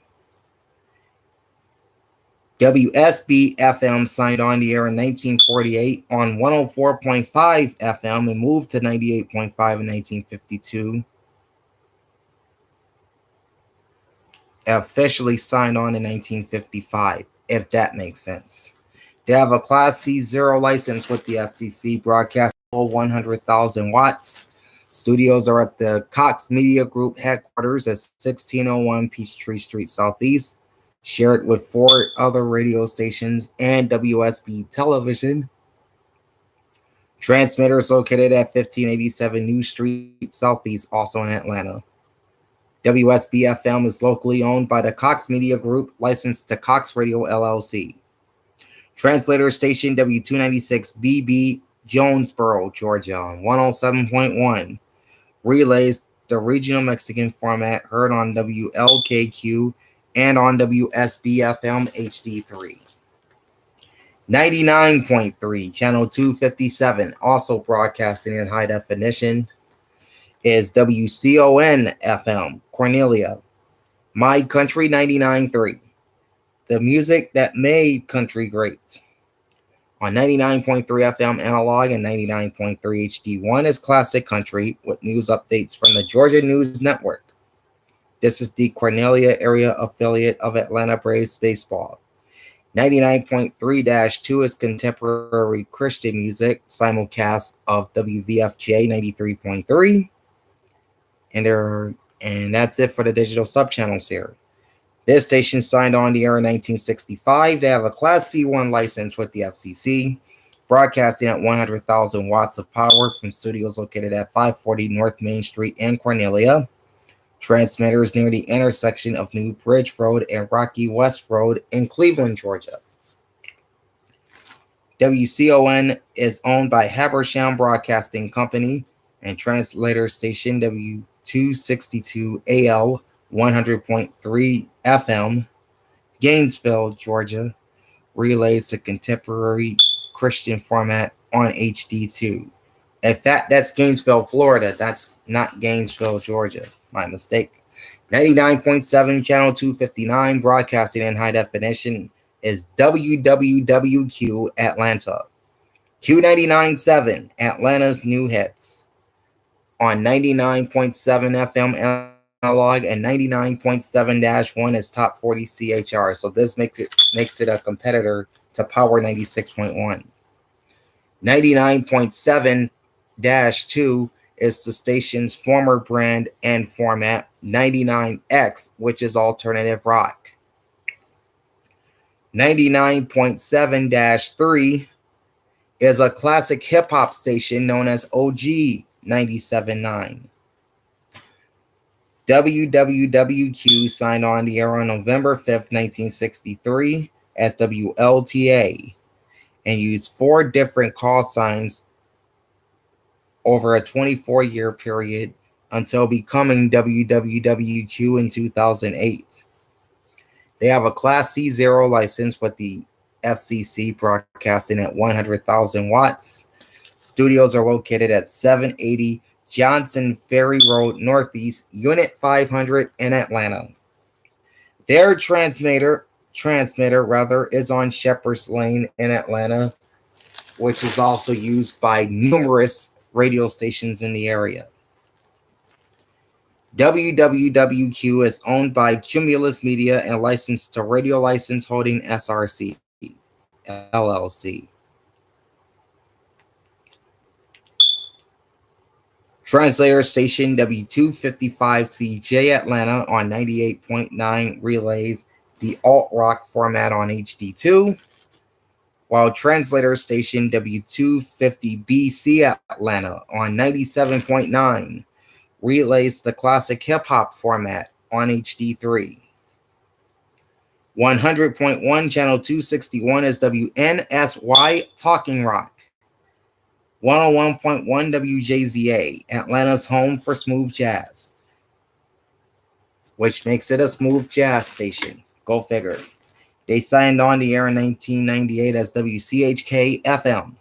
WSB-FM signed on the air in 1948 on 104.5 FM and moved to 98.5 in 1952. Officially signed on in 1955, if that makes sense. They have a Class C0 license with the FCC, broadcast 100,000 watts. Studios are at the Cox Media Group headquarters at 1601 Peachtree Street Southeast, shared with 4 other radio stations and WSB Television. Transmitters located at 1587 New Street Southeast, also in Atlanta. WSB-FM is locally owned by the Cox Media Group, licensed to Cox Radio LLC. Translator station W296BB, Jonesboro, Georgia, on 107.1, relays the regional Mexican format heard on WLKQ and on WSB-FM HD3. 99.3, channel 257, also broadcasting in high definition, is WCON-FM, Cornelia. My Country 99.3, the music that made country great. On 99.3 FM analog and 99.3 HD1 is classic country with news updates from the Georgia News Network. This is the Cornelia area affiliate of Atlanta Braves baseball. 99.3-2 is contemporary Christian music, simulcast of WVFJ 93.3. And that's it for the digital subchannels here. This station signed on the air in 1965. They have a Class C1 license with the FCC, broadcasting at 100,000 watts of power from studios located at 540 North Main Street in Cornelia. Transmitters near the intersection of New Bridge Road and Rocky West Road in Cleveland, Georgia. WCON is owned by Habersham Broadcasting Company, and translator station W262AL 100.3 FM, Gainesville, Georgia, relays the contemporary Christian format on HD2. In fact, that's Gainesville, Florida. That's not Gainesville, Georgia. My mistake. 99.7, channel 259, broadcasting in high definition, is WWWQ Atlanta. Q99.7, Atlanta's new hits. On 99.7 FM analog and 99.7-1 is top 40 CHR. So this makes it a competitor to Power 96.1. 99.7-2 is the station's former brand and format, 99X, which is alternative rock. 99.7-3 is a classic hip-hop station known as OG 97.9. WWWQ signed on the air on November 5th, 1963 as WLTA and used 4 different call signs over a 24-year period until becoming WWWQ in 2008. They have a Class C0 license with the FCC, broadcasting at 100,000 watts. Studios are located at 780 Johnson Ferry Road Northeast, Unit 500 in Atlanta. Their transmitter is on Shepherd's Lane in Atlanta, which is also used by numerous radio stations in the area. WWWQ is owned by Cumulus Media and licensed to Radio License Holding SRC, LLC. Translator station W255CJ Atlanta on 98.9 relays the alt-rock format on HD2, while translator station W250BC Atlanta on 97.9 relays the classic hip-hop format on HD3. 100.1 channel 261 is WNSY Talking Rock. 101.1 WJZA, Atlanta's home for smooth jazz, which makes it a smooth jazz station. Go figure. They signed on the air in 1998 as WCHK FM.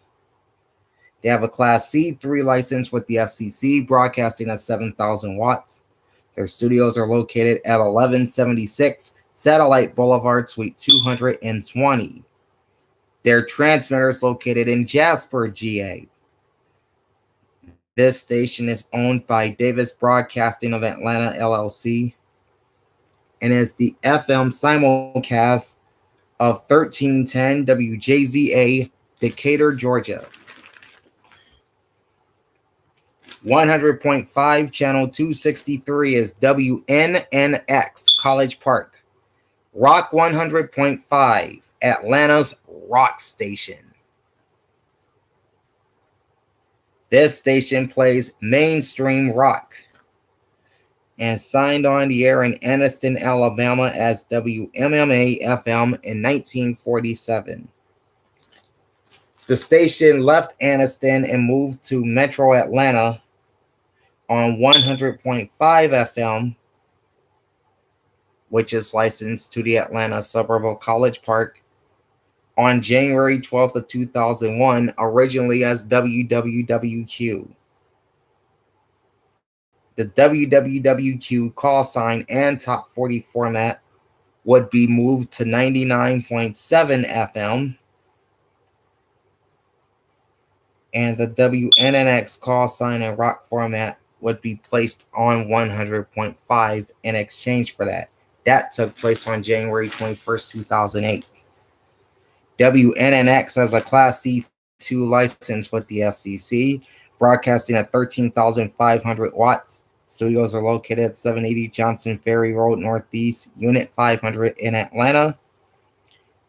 They have a Class C3 license with the FCC, broadcasting at 7,000 watts. Their studios are located at 1176 Satellite Boulevard, Suite 220. Their transmitter is located in Jasper, GA. This station is owned by Davis Broadcasting of Atlanta, LLC, and is the FM simulcast of 1310 WJZA, Decatur, Georgia. 100.5 channel 263 is WNNX, College Park. Rock 100.5, Atlanta's rock station. This station plays mainstream rock and signed on the air in Anniston, Alabama as WMMA FM in 1947. The station left Anniston and moved to Metro Atlanta on 100.5 FM, which is licensed to the Atlanta suburb of College Park, on January 12th of 2001, originally as WWWQ. The WWWQ call sign and top 40 format would be moved to 99.7 FM, and the WNNX call sign and rock format would be placed on 100.5 in exchange for that. That took place on January 21st, 2008. WNNX has a Class C2 license with the FCC, broadcasting at 13,500 watts. Studios are located at 780 Johnson Ferry Road Northeast, Unit 500 in Atlanta.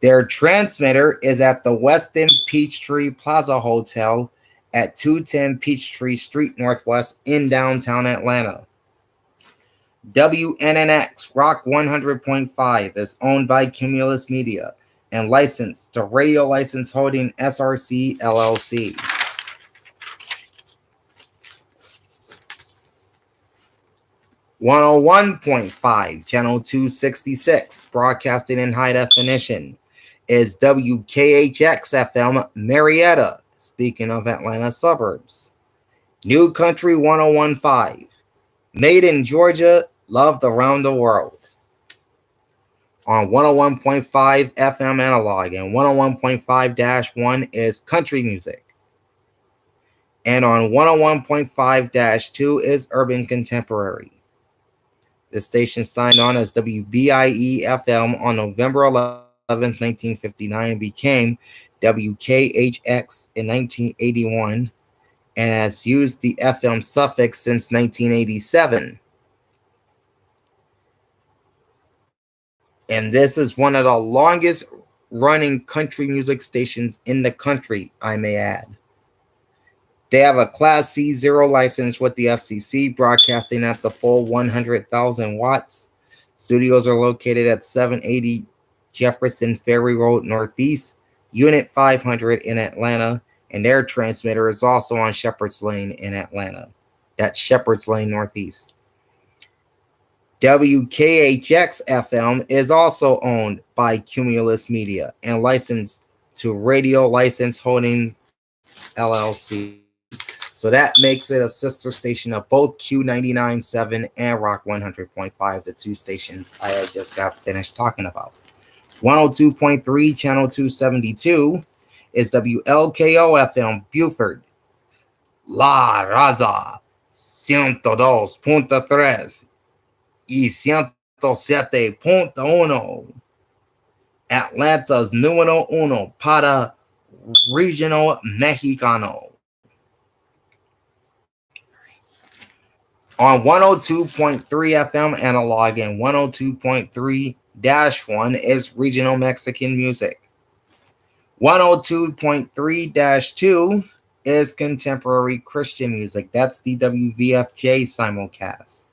Their transmitter is at the Westin Peachtree Plaza Hotel at 210 Peachtree Street Northwest in downtown Atlanta. WNNX Rock 100.5 is owned by Cumulus Media and licensed to Radio License Holding SRC, LLC. .5 channel 266, broadcasting in high definition, is WKHX FM Marietta, speaking of Atlanta suburbs. New Country 101.5, made in Georgia, loved around the world. On 101.5 FM analog and 101.5-1 is country music. And on 101.5-2 is urban contemporary. The station signed on as WBIE FM on November 11th, 1959, and became WKHX in 1981, and has used the FM suffix since 1987. And this is one of the longest running country music stations in the country, I may add. They have a Class C0 license with the FCC, broadcasting at the full 100,000 watts. Studios are located at 780 Jefferson Ferry Road Northeast, Unit 500 in Atlanta, and their transmitter is also on Shepherd's Lane in Atlanta. That's Shepherd's Lane Northeast. WKHX FM is also owned by Cumulus Media and licensed to Radio License Holdings LLC. So that makes it a sister station of both Q99.7 and Rock 100.5, the two stations I had just got finished talking about. 102.3, Channel 272 is WLKO FM Beaufort. La Raza 102.3 y 107.1. Atlanta's número uno para Regional Mexicano. On 102.3 FM analog and 102.3-1 is regional Mexican music. 102.3-2 is contemporary Christian music. That's the WVFJ simulcast.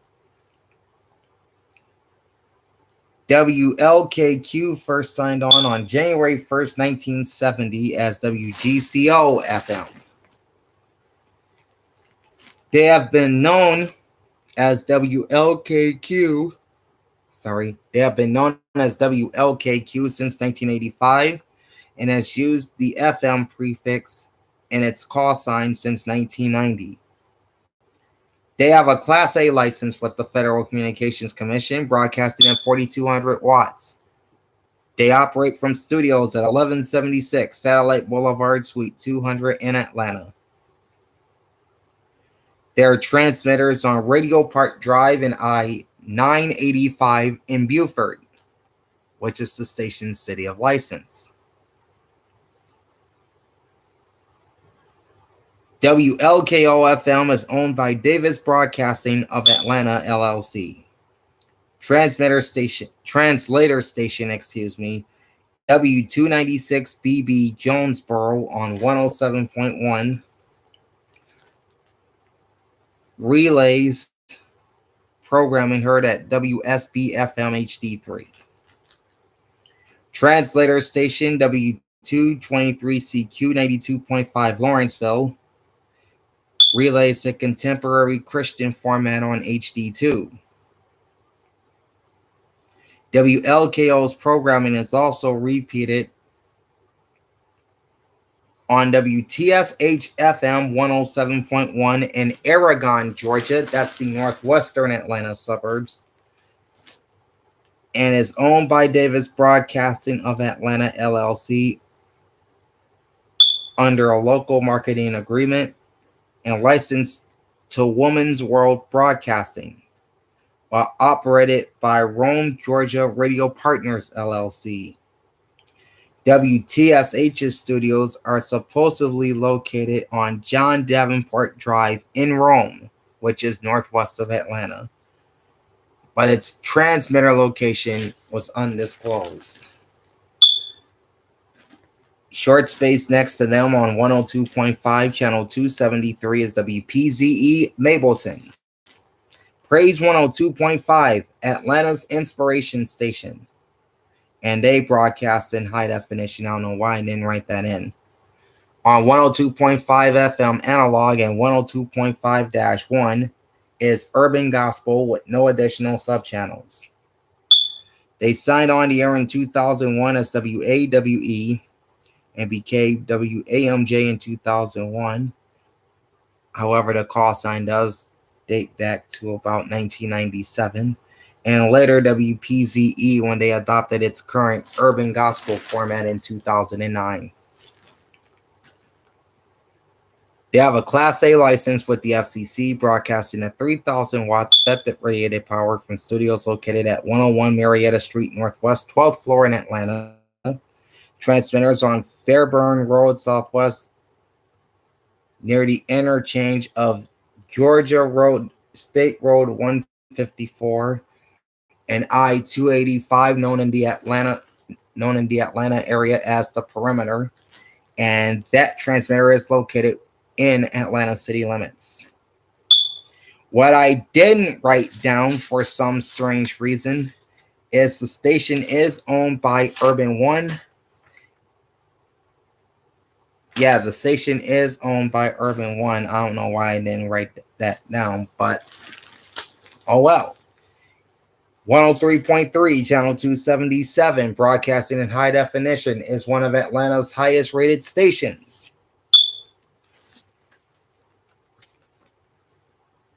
WLKQ first signed on January 1st, 1970 as WGCO FM. They have been known as WLKQ. They have been known as WLKQ since 1985 and has used the FM prefix in its call sign since 1990. They have a Class A license with the Federal Communications Commission, broadcasting at 4,200 watts. They operate from studios at 1176 Satellite Boulevard, Suite 200 in Atlanta. There are transmitters on Radio Park Drive and I-985 in Beaufort, which is the station's city of license. WLKO-FM is owned by Davis Broadcasting of Atlanta, LLC. Translator station, W296BB Jonesboro on 107.1. Relays programming heard at WSB-FM HD3. Translator station W223CQ 92.5 Lawrenceville relays a contemporary Christian format on HD2. WLKO's programming is also repeated on WTSH-FM 107.1 in Aragon, Georgia. That's the northwestern Atlanta suburbs. And is owned by Davis Broadcasting of Atlanta, LLC, under a local marketing agreement and licensed to Woman's World Broadcasting, while operated by Rome, Georgia Radio Partners, LLC. WTSH's studios are supposedly located on John Davenport Drive in Rome, which is northwest of Atlanta, but its transmitter location was undisclosed. Short space next to them on 102.5, Channel 273 is WPZE Mableton. Praise 102.5, Atlanta's inspiration station. And they broadcast in high definition. I don't know why I didn't write that in. On 102.5 FM analog and 102.5-1 is Urban Gospel with no additional subchannels. They signed on the air in 2001 as WAWE and became WAMJ in 2001. However, the call sign does date back to about 1997. And later WPZE when they adopted its current urban gospel format in 2009. They have a Class A license with the FCC, broadcasting at 3,000 watts effective radiated power from studios located at 101 Marietta Street Northwest, 12th floor in Atlanta. Transmitters on Fairburn Road Southwest near the interchange of Georgia Road, State Road 154, and I-285, known in the Atlanta area as the Perimeter. And that transmitter is located in Atlanta city limits. What I didn't write down for some strange reason is the station is owned by Urban One. Yeah, the station is owned by Urban One. I don't know why I didn't write that down, but oh well. 103.3, Channel 277, broadcasting in high definition, is one of Atlanta's highest rated stations.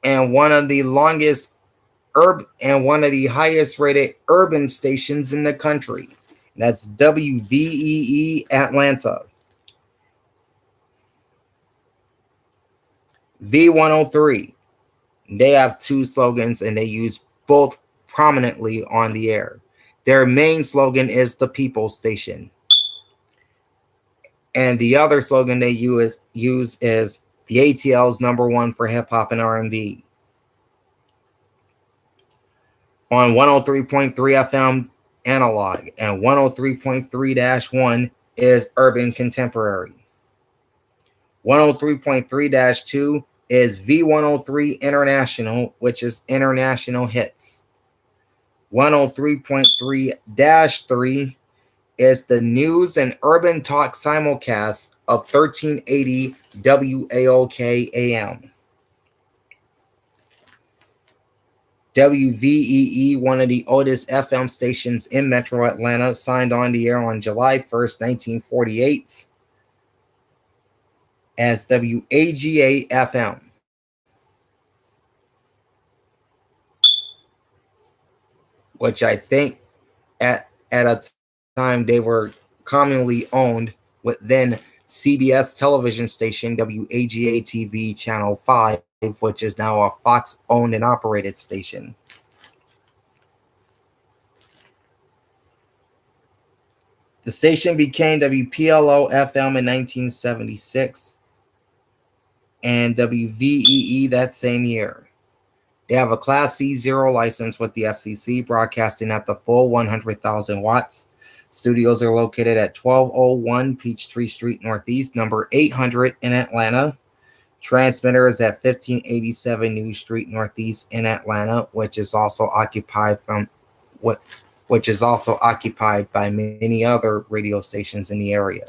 And one of the longest and one of the highest rated urban stations in the country. That's WVEE Atlanta. V103. They have two slogans and they use both prominently on the air. Their main slogan is the People Station. And the other slogan they use is the ATL's #1 for hip hop and R&B. On 103.3 FM analog and 103.3-1 is urban contemporary. 103.3-2 is V103 International, which is international hits. 103.3-3 is the news and urban talk simulcast of 1380 WAOK AM. WVEE, one of the oldest FM stations in Metro Atlanta, signed on the air on July 1st, 1948 as WAGA FM. Which I think at a time they were commonly owned with then CBS television station WAGA TV Channel 5, which is now a Fox owned and operated station. The station became WPLO FM in 1976 and WVEE that same year. They have a Class C0 license with the FCC, broadcasting at the full 100,000 watts. Studios are located at 1201 Peachtree Street Northeast, number 800 in Atlanta. Transmitter is at 1587 New Street Northeast in Atlanta, which is also occupied by many other radio stations in the area.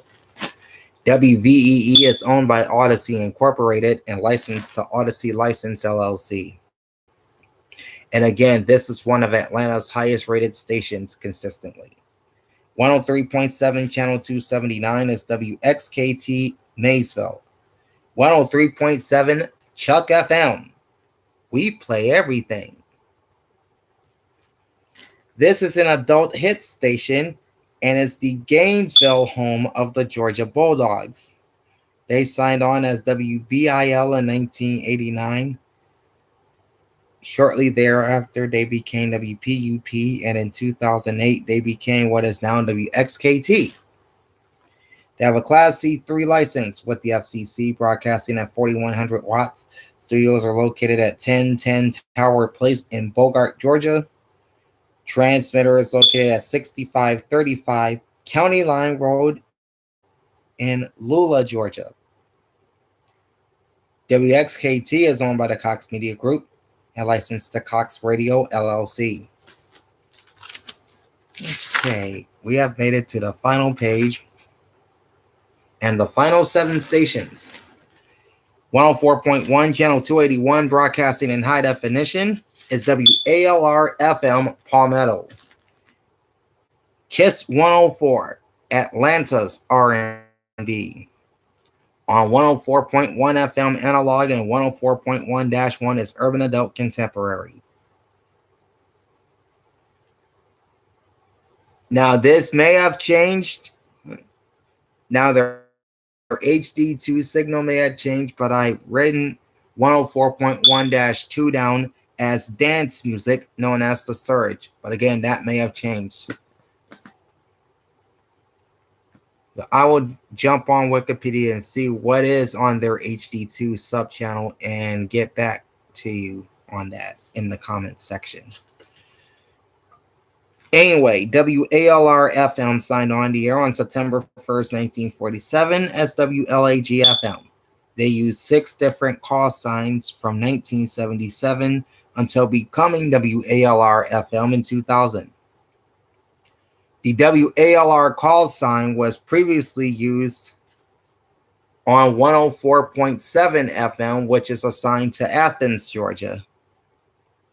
WVEE is owned by Odyssey Incorporated and licensed to Odyssey License LLC. And again, this is one of Atlanta's highest rated stations consistently. 103.7 Channel 279 is WXKT Maysville. 103.7 Chuck FM. We play everything. This is an adult hit station and is the Gainesville home of the Georgia Bulldogs. They signed on as WBIL in 1989. Shortly thereafter, they became WPUP, and in 2008, they became what is now WXKT. They have a Class C3 license with the FCC, broadcasting at 4,100 watts. Studios are located at 1010 Tower Place in Bogart, Georgia. Transmitter is located at 6535 County Line Road in Lula, Georgia. WXKT is owned by the Cox Media Group and licensed to Cox Radio LLC. Okay, we have made it to the final page and the final 7 stations. 104.1 Channel 281, broadcasting in high definition, is WALR FM Palmetto. KISS 104, Atlanta's R&B. On 104.1 FM analog and 104.1-1 is Urban Adult Contemporary. Now, this may have changed. Now, their HD2 signal may have changed, but I've written 104.1-2 down as dance music, known as The Surge. But again, that may have changed. I will jump on Wikipedia and see what is on their HD2 sub-channel and get back to you on that in the comments section. Anyway, WALR FM signed on the air on September 1st, 1947 as WLAG FM. They used 6 different call signs from 1977 until becoming WALR-FM in 2000. The WALR call sign was previously used on 104.7 FM, which is assigned to Athens, Georgia,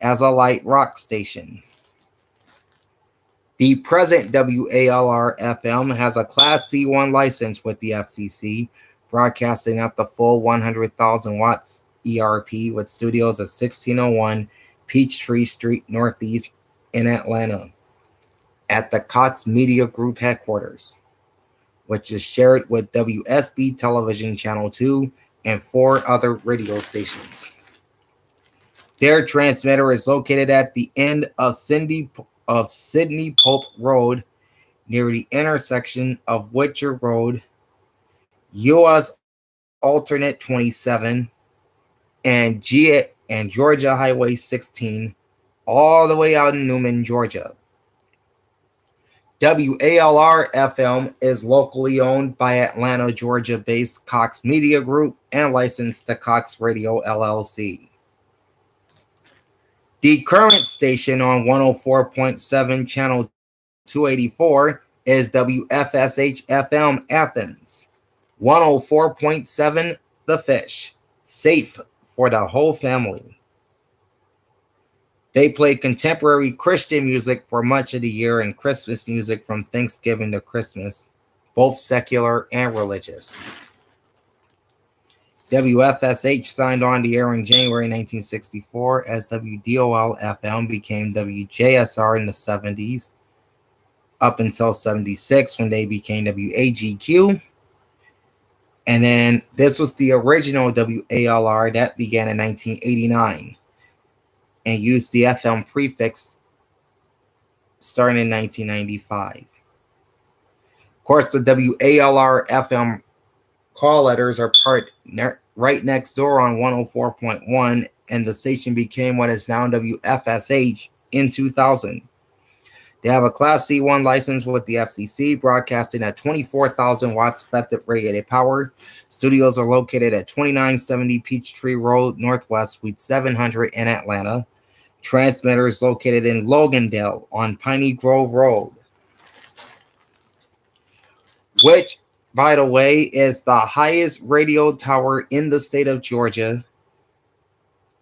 as a light rock station. The present WALR-FM has a Class C1 license with the FCC, broadcasting at the full 100,000 watts ERP with studios at 1601 Peachtree Street Northeast in Atlanta at the Cox Media Group headquarters, which is shared with WSB Television Channel 2 and 4 other radio stations. Their transmitter is located at the end of Sidney Pope Road near the intersection of Witcher Road, US Alternate 27, and Georgia Highway 16, all the way out in Newman, Georgia. WALR-FM is locally owned by Atlanta, Georgia-based Cox Media Group and licensed to Cox Radio, LLC. The current station on 104.7 Channel 284 is WFSH-FM Athens. 104.7 The Fish, safe for the whole family. They play contemporary Christian music for much of the year and Christmas music from Thanksgiving to Christmas, both secular and religious. WFSH signed on the air in January 1964 as WDOL-FM became WJSR in the 70s, up until 76 when they became WAGQ. And then this was the original WALR that began in 1989 and used the FM prefix starting in 1995. Of course, the WALR FM call letters are right next door on 104.1, and the station became what is now WFSH in 2000. They have a Class C1 license with the FCC, broadcasting at 24,000 watts effective radiated power. Studios are located at 2970 Peachtree Road, Northwest, Suite 700 in Atlanta. Transmitters located in Logandale on Piney Grove Road, which, by the way, is the highest radio tower in the state of Georgia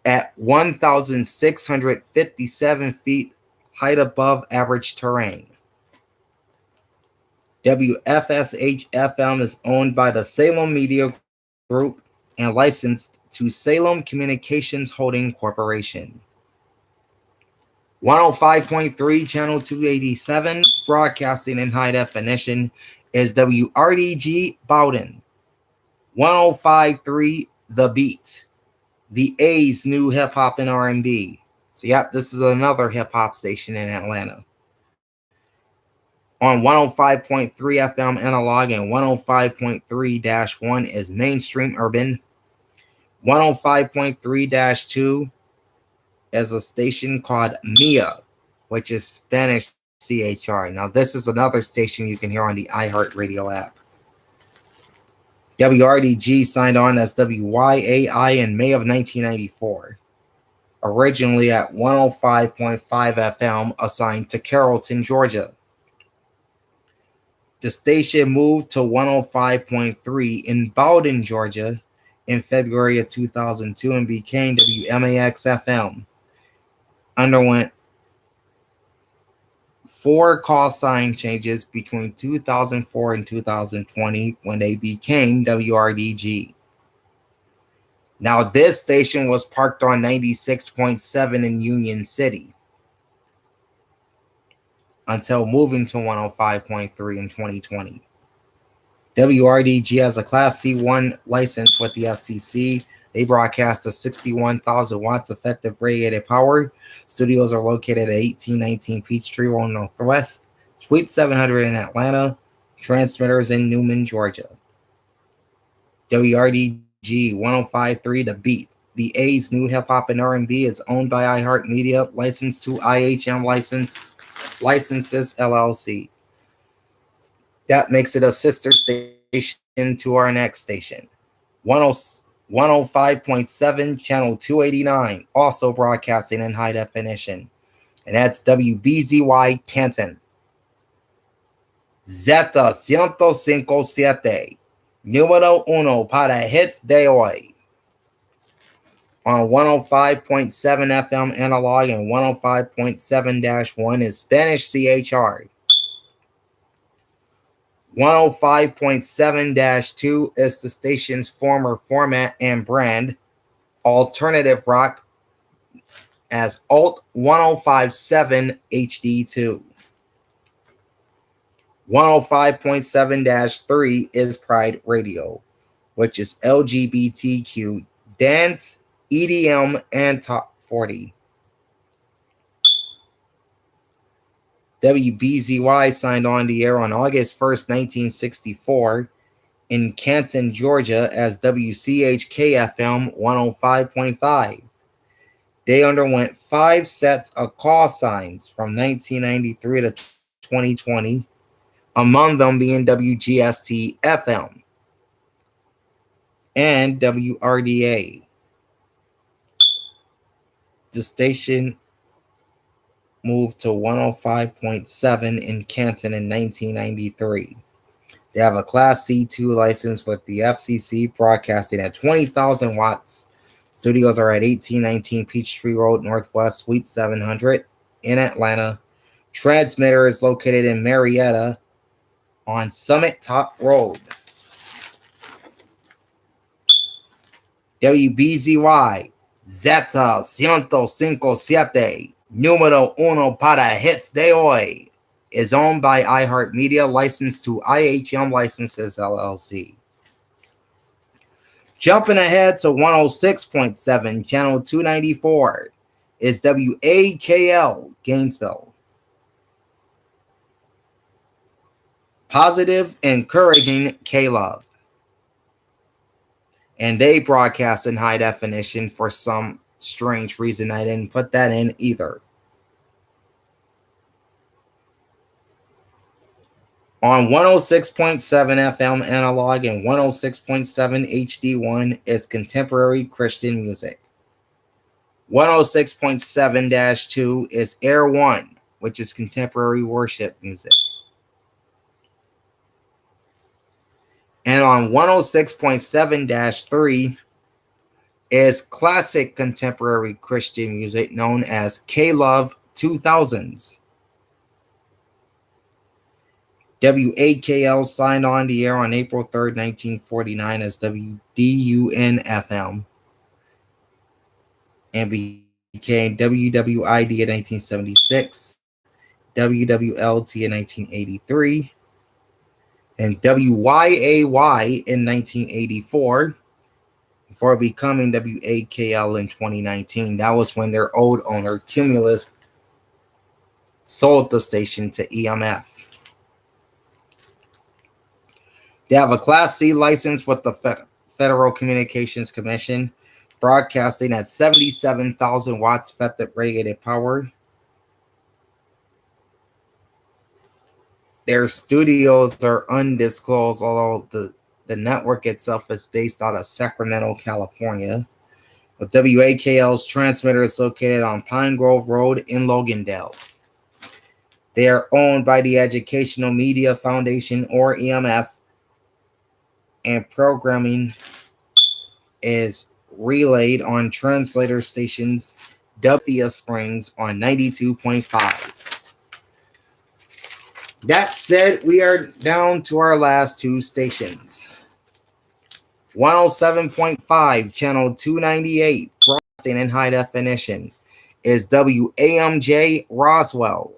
at 1,657 feet height above average terrain. WFSH-FM is owned by the Salem Media Group and licensed to Salem Communications Holding Corporation. 105.3 Channel 287, broadcasting in high definition, is WRDG Bowden. 105.3 The Beat, the A's new hip-hop and R&B. So, yep, this is another hip-hop station in Atlanta. On 105.3 FM analog and 105.3-1 is mainstream urban. 105.3-2 is a station called MIA, which is Spanish CHR. Now, this is another station you can hear on the iHeartRadio app. WRDG signed on as WYAI in May of 1994, originally at 105.5 FM, assigned to Carrollton, Georgia. The station moved to 105.3 in Bowden, Georgia in February of 2002 and became WMAX-FM. Underwent 4 call sign changes between 2004 and 2020 when they became WRDG. Now, this station was parked on 96.7 in Union City until moving to 105.3 in 2020. WRDG has a Class C1 license with the FCC. They broadcast at 61,000 watts effective radiated power. Studios are located at 1819 Peachtree Road Northwest, Suite 700 in Atlanta. Transmitters in Newman, Georgia. WRDG 105.3 The Beat, the A's new hip-hop and R&B, is owned by iHeartMedia, licensed to IHM Licenses LLC. That makes it a sister station to our next station. 105.7, channel 289, also broadcasting in high definition. And that's WBZY Canton. Zeta 105.7, número uno para hits de hoy. On 105.7 FM analog and 105.7-1 is Spanish CHR. 105.7-2 is the station's former format and brand, alternative rock, as Alt 105.7 HD2. 105.7-3 is Pride Radio, which is LGBTQ, dance, EDM, and top 40. WBZY signed on the air on August 1st, 1964 in Canton, Georgia as WCHK-FM 105.5. They underwent 5 sets of call signs from 1993 to 2020, among them being WGST-FM and WRDA. The station moved to 105.7 in Canton in 1993. They have a Class C2 license with the FCC, broadcasting at 20,000 watts. Studios are at 1819 Peachtree Road, Northwest, Suite 700 in Atlanta. Transmitter is located in Marietta on Summit Top Road. WBZY Zeta 105.7, número uno para hits de hoy, is owned by iHeartMedia, licensed to IHM Licenses, LLC. Jumping ahead to 106.7, channel 294, is WAKL, Gainesville. Positive, encouraging K-Love. And they broadcast in high definition for some strange reason. I didn't put that in either. On 106.7 FM analog and 106.7 HD1 is contemporary Christian music. 106.7-2 is Air One, which is contemporary worship music. And on 106.7-3 is classic contemporary Christian music known as K-Love 2000s. WAKL signed on the air on April 3rd, 1949 as WDUN-FM and became WWID in 1976, WWLT in 1983, and WYAY in 1984, before becoming WAKL in 2019. That was when their old owner, Cumulus, sold the station to EMF. They have a Class C license with the Federal Communications Commission, broadcasting at 77,000 watts FET rated power. Their studios are undisclosed, although the network itself is based out of Sacramento, California. But WAKL's transmitter is located on Pine Grove Road in Logandale. They are owned by the Educational Media Foundation, or EMF, and programming is relayed on translator stations Thea Springs on 92.5. That said, we are down to our last 2 stations. 107.5, channel 298, broadcasting in high definition, is WAMJ Roswell.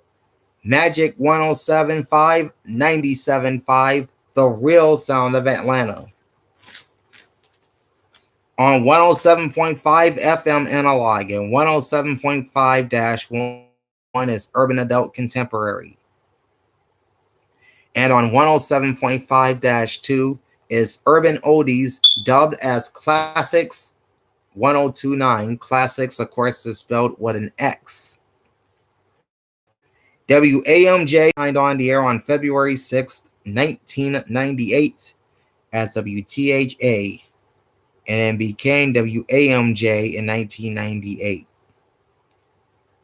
Magic 107.5, 97.5, the real sound of Atlanta. On 107.5 FM analog and 107.5-1 is Urban Adult Contemporary. And on 107.5-2 is Urban Oldies, dubbed as Classics 1029. Classics, of course, is spelled with an X. WAMJ signed on the air on February 6th, 1998 as WTHA and then became WAMJ in 1998.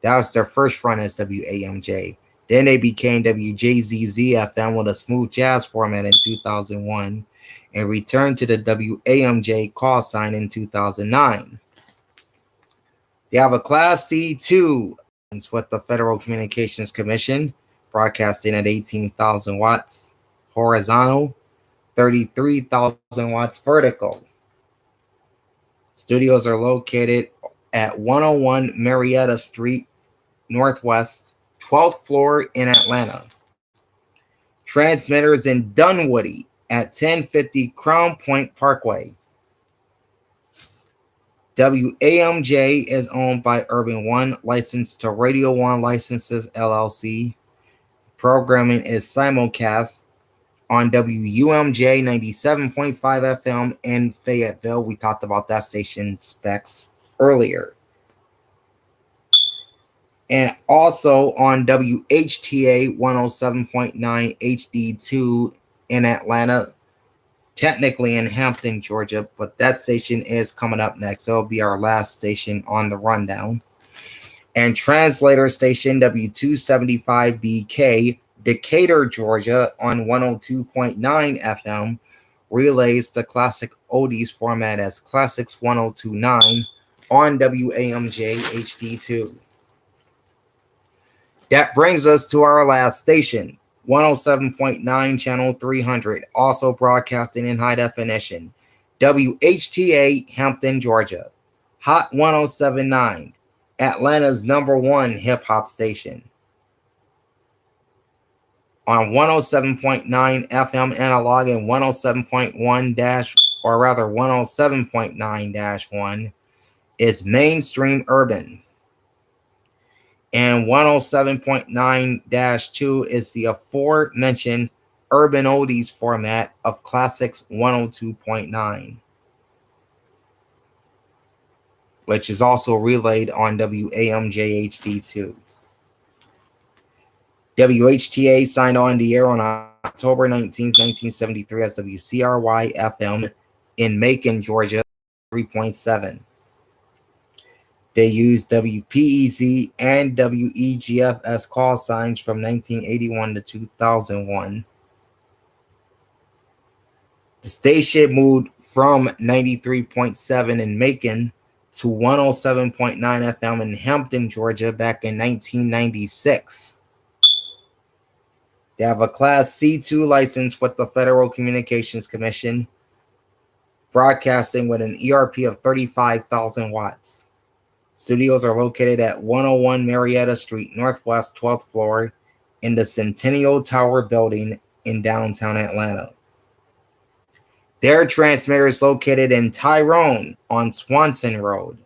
That was their first run as WAMJ. Then they became WJZZ FM with a smooth jazz format in 2001 and returned to the WAMJ call sign in 2009. They have a Class C2 with the Federal Communications Commission, broadcasting at 18,000 watts horizontal, 33,000 watts vertical. Studios are located at 101 Marietta Street, Northwest, 12th floor in Atlanta. Transmitters in Dunwoody at 1050 Crown Point Parkway. WAMJ is owned by Urban One, licensed to Radio One Licenses LLC. Programming is simulcast on WUMJ 97.5 FM in Fayetteville. We talked about that station specs earlier. And also on WHTA 107.9 HD2 in Atlanta, technically in Hampton, Georgia, but that station is coming up next. It'll be our last station on the rundown. And translator station W275BK, Decatur, Georgia, on 102.9 FM, relays the classic oldies format as Classics 1029 on WAMJ HD2. That brings us to our last station, 107.9 channel 300, also broadcasting in high definition. WHTA Hampton, Georgia. Hot 1079, Atlanta's number 1 hip hop station. On 107.9 FM analog and 107.1-1 is mainstream urban. And 107.9-2 is the aforementioned urban oldies format of Classics 102.9, which is also relayed on WAMJ HD2. WHTA signed on the air on October 19, 1973 as WCRY FM in Macon, Georgia, 3.7. They used WPEZ and WEGF as call signs from 1981 to 2001. The station moved from 93.7 in Macon to 107.9 FM in Hampton, Georgia back in 1996. They have a Class C2 license with the Federal Communications Commission, broadcasting with an ERP of 35,000 watts. Studios are located at 101 Marietta Street, Northwest, 12th floor, in the Centennial Tower building in downtown Atlanta. Their transmitter is located in Tyrone on Swanson Road.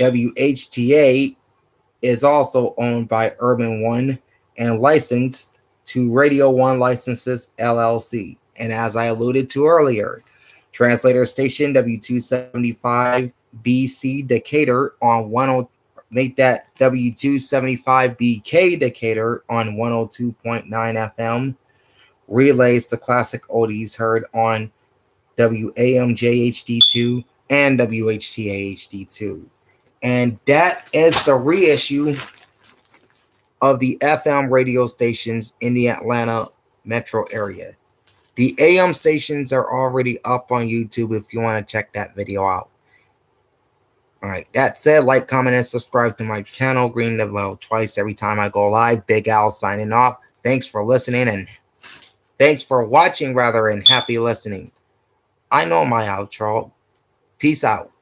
WHTA is also owned by Urban One and licensed to Radio One Licenses LLC. And as I alluded to earlier, translator station W275 BC Decatur on 10, make that W275BK Decatur on 102.9 FM, relays the classic oldies heard on WAMJ HD2 and WHTA HD2. And that is the reissue of the FM radio stations in the Atlanta metro area. The AM stations are already up on YouTube if you want to check that video out. All right, that said, like, comment, and subscribe to my channel. Green the bell twice every time I go live. Big Al signing off. Thanks for listening, and thanks for watching, rather, and happy listening. I know my outro. Peace out.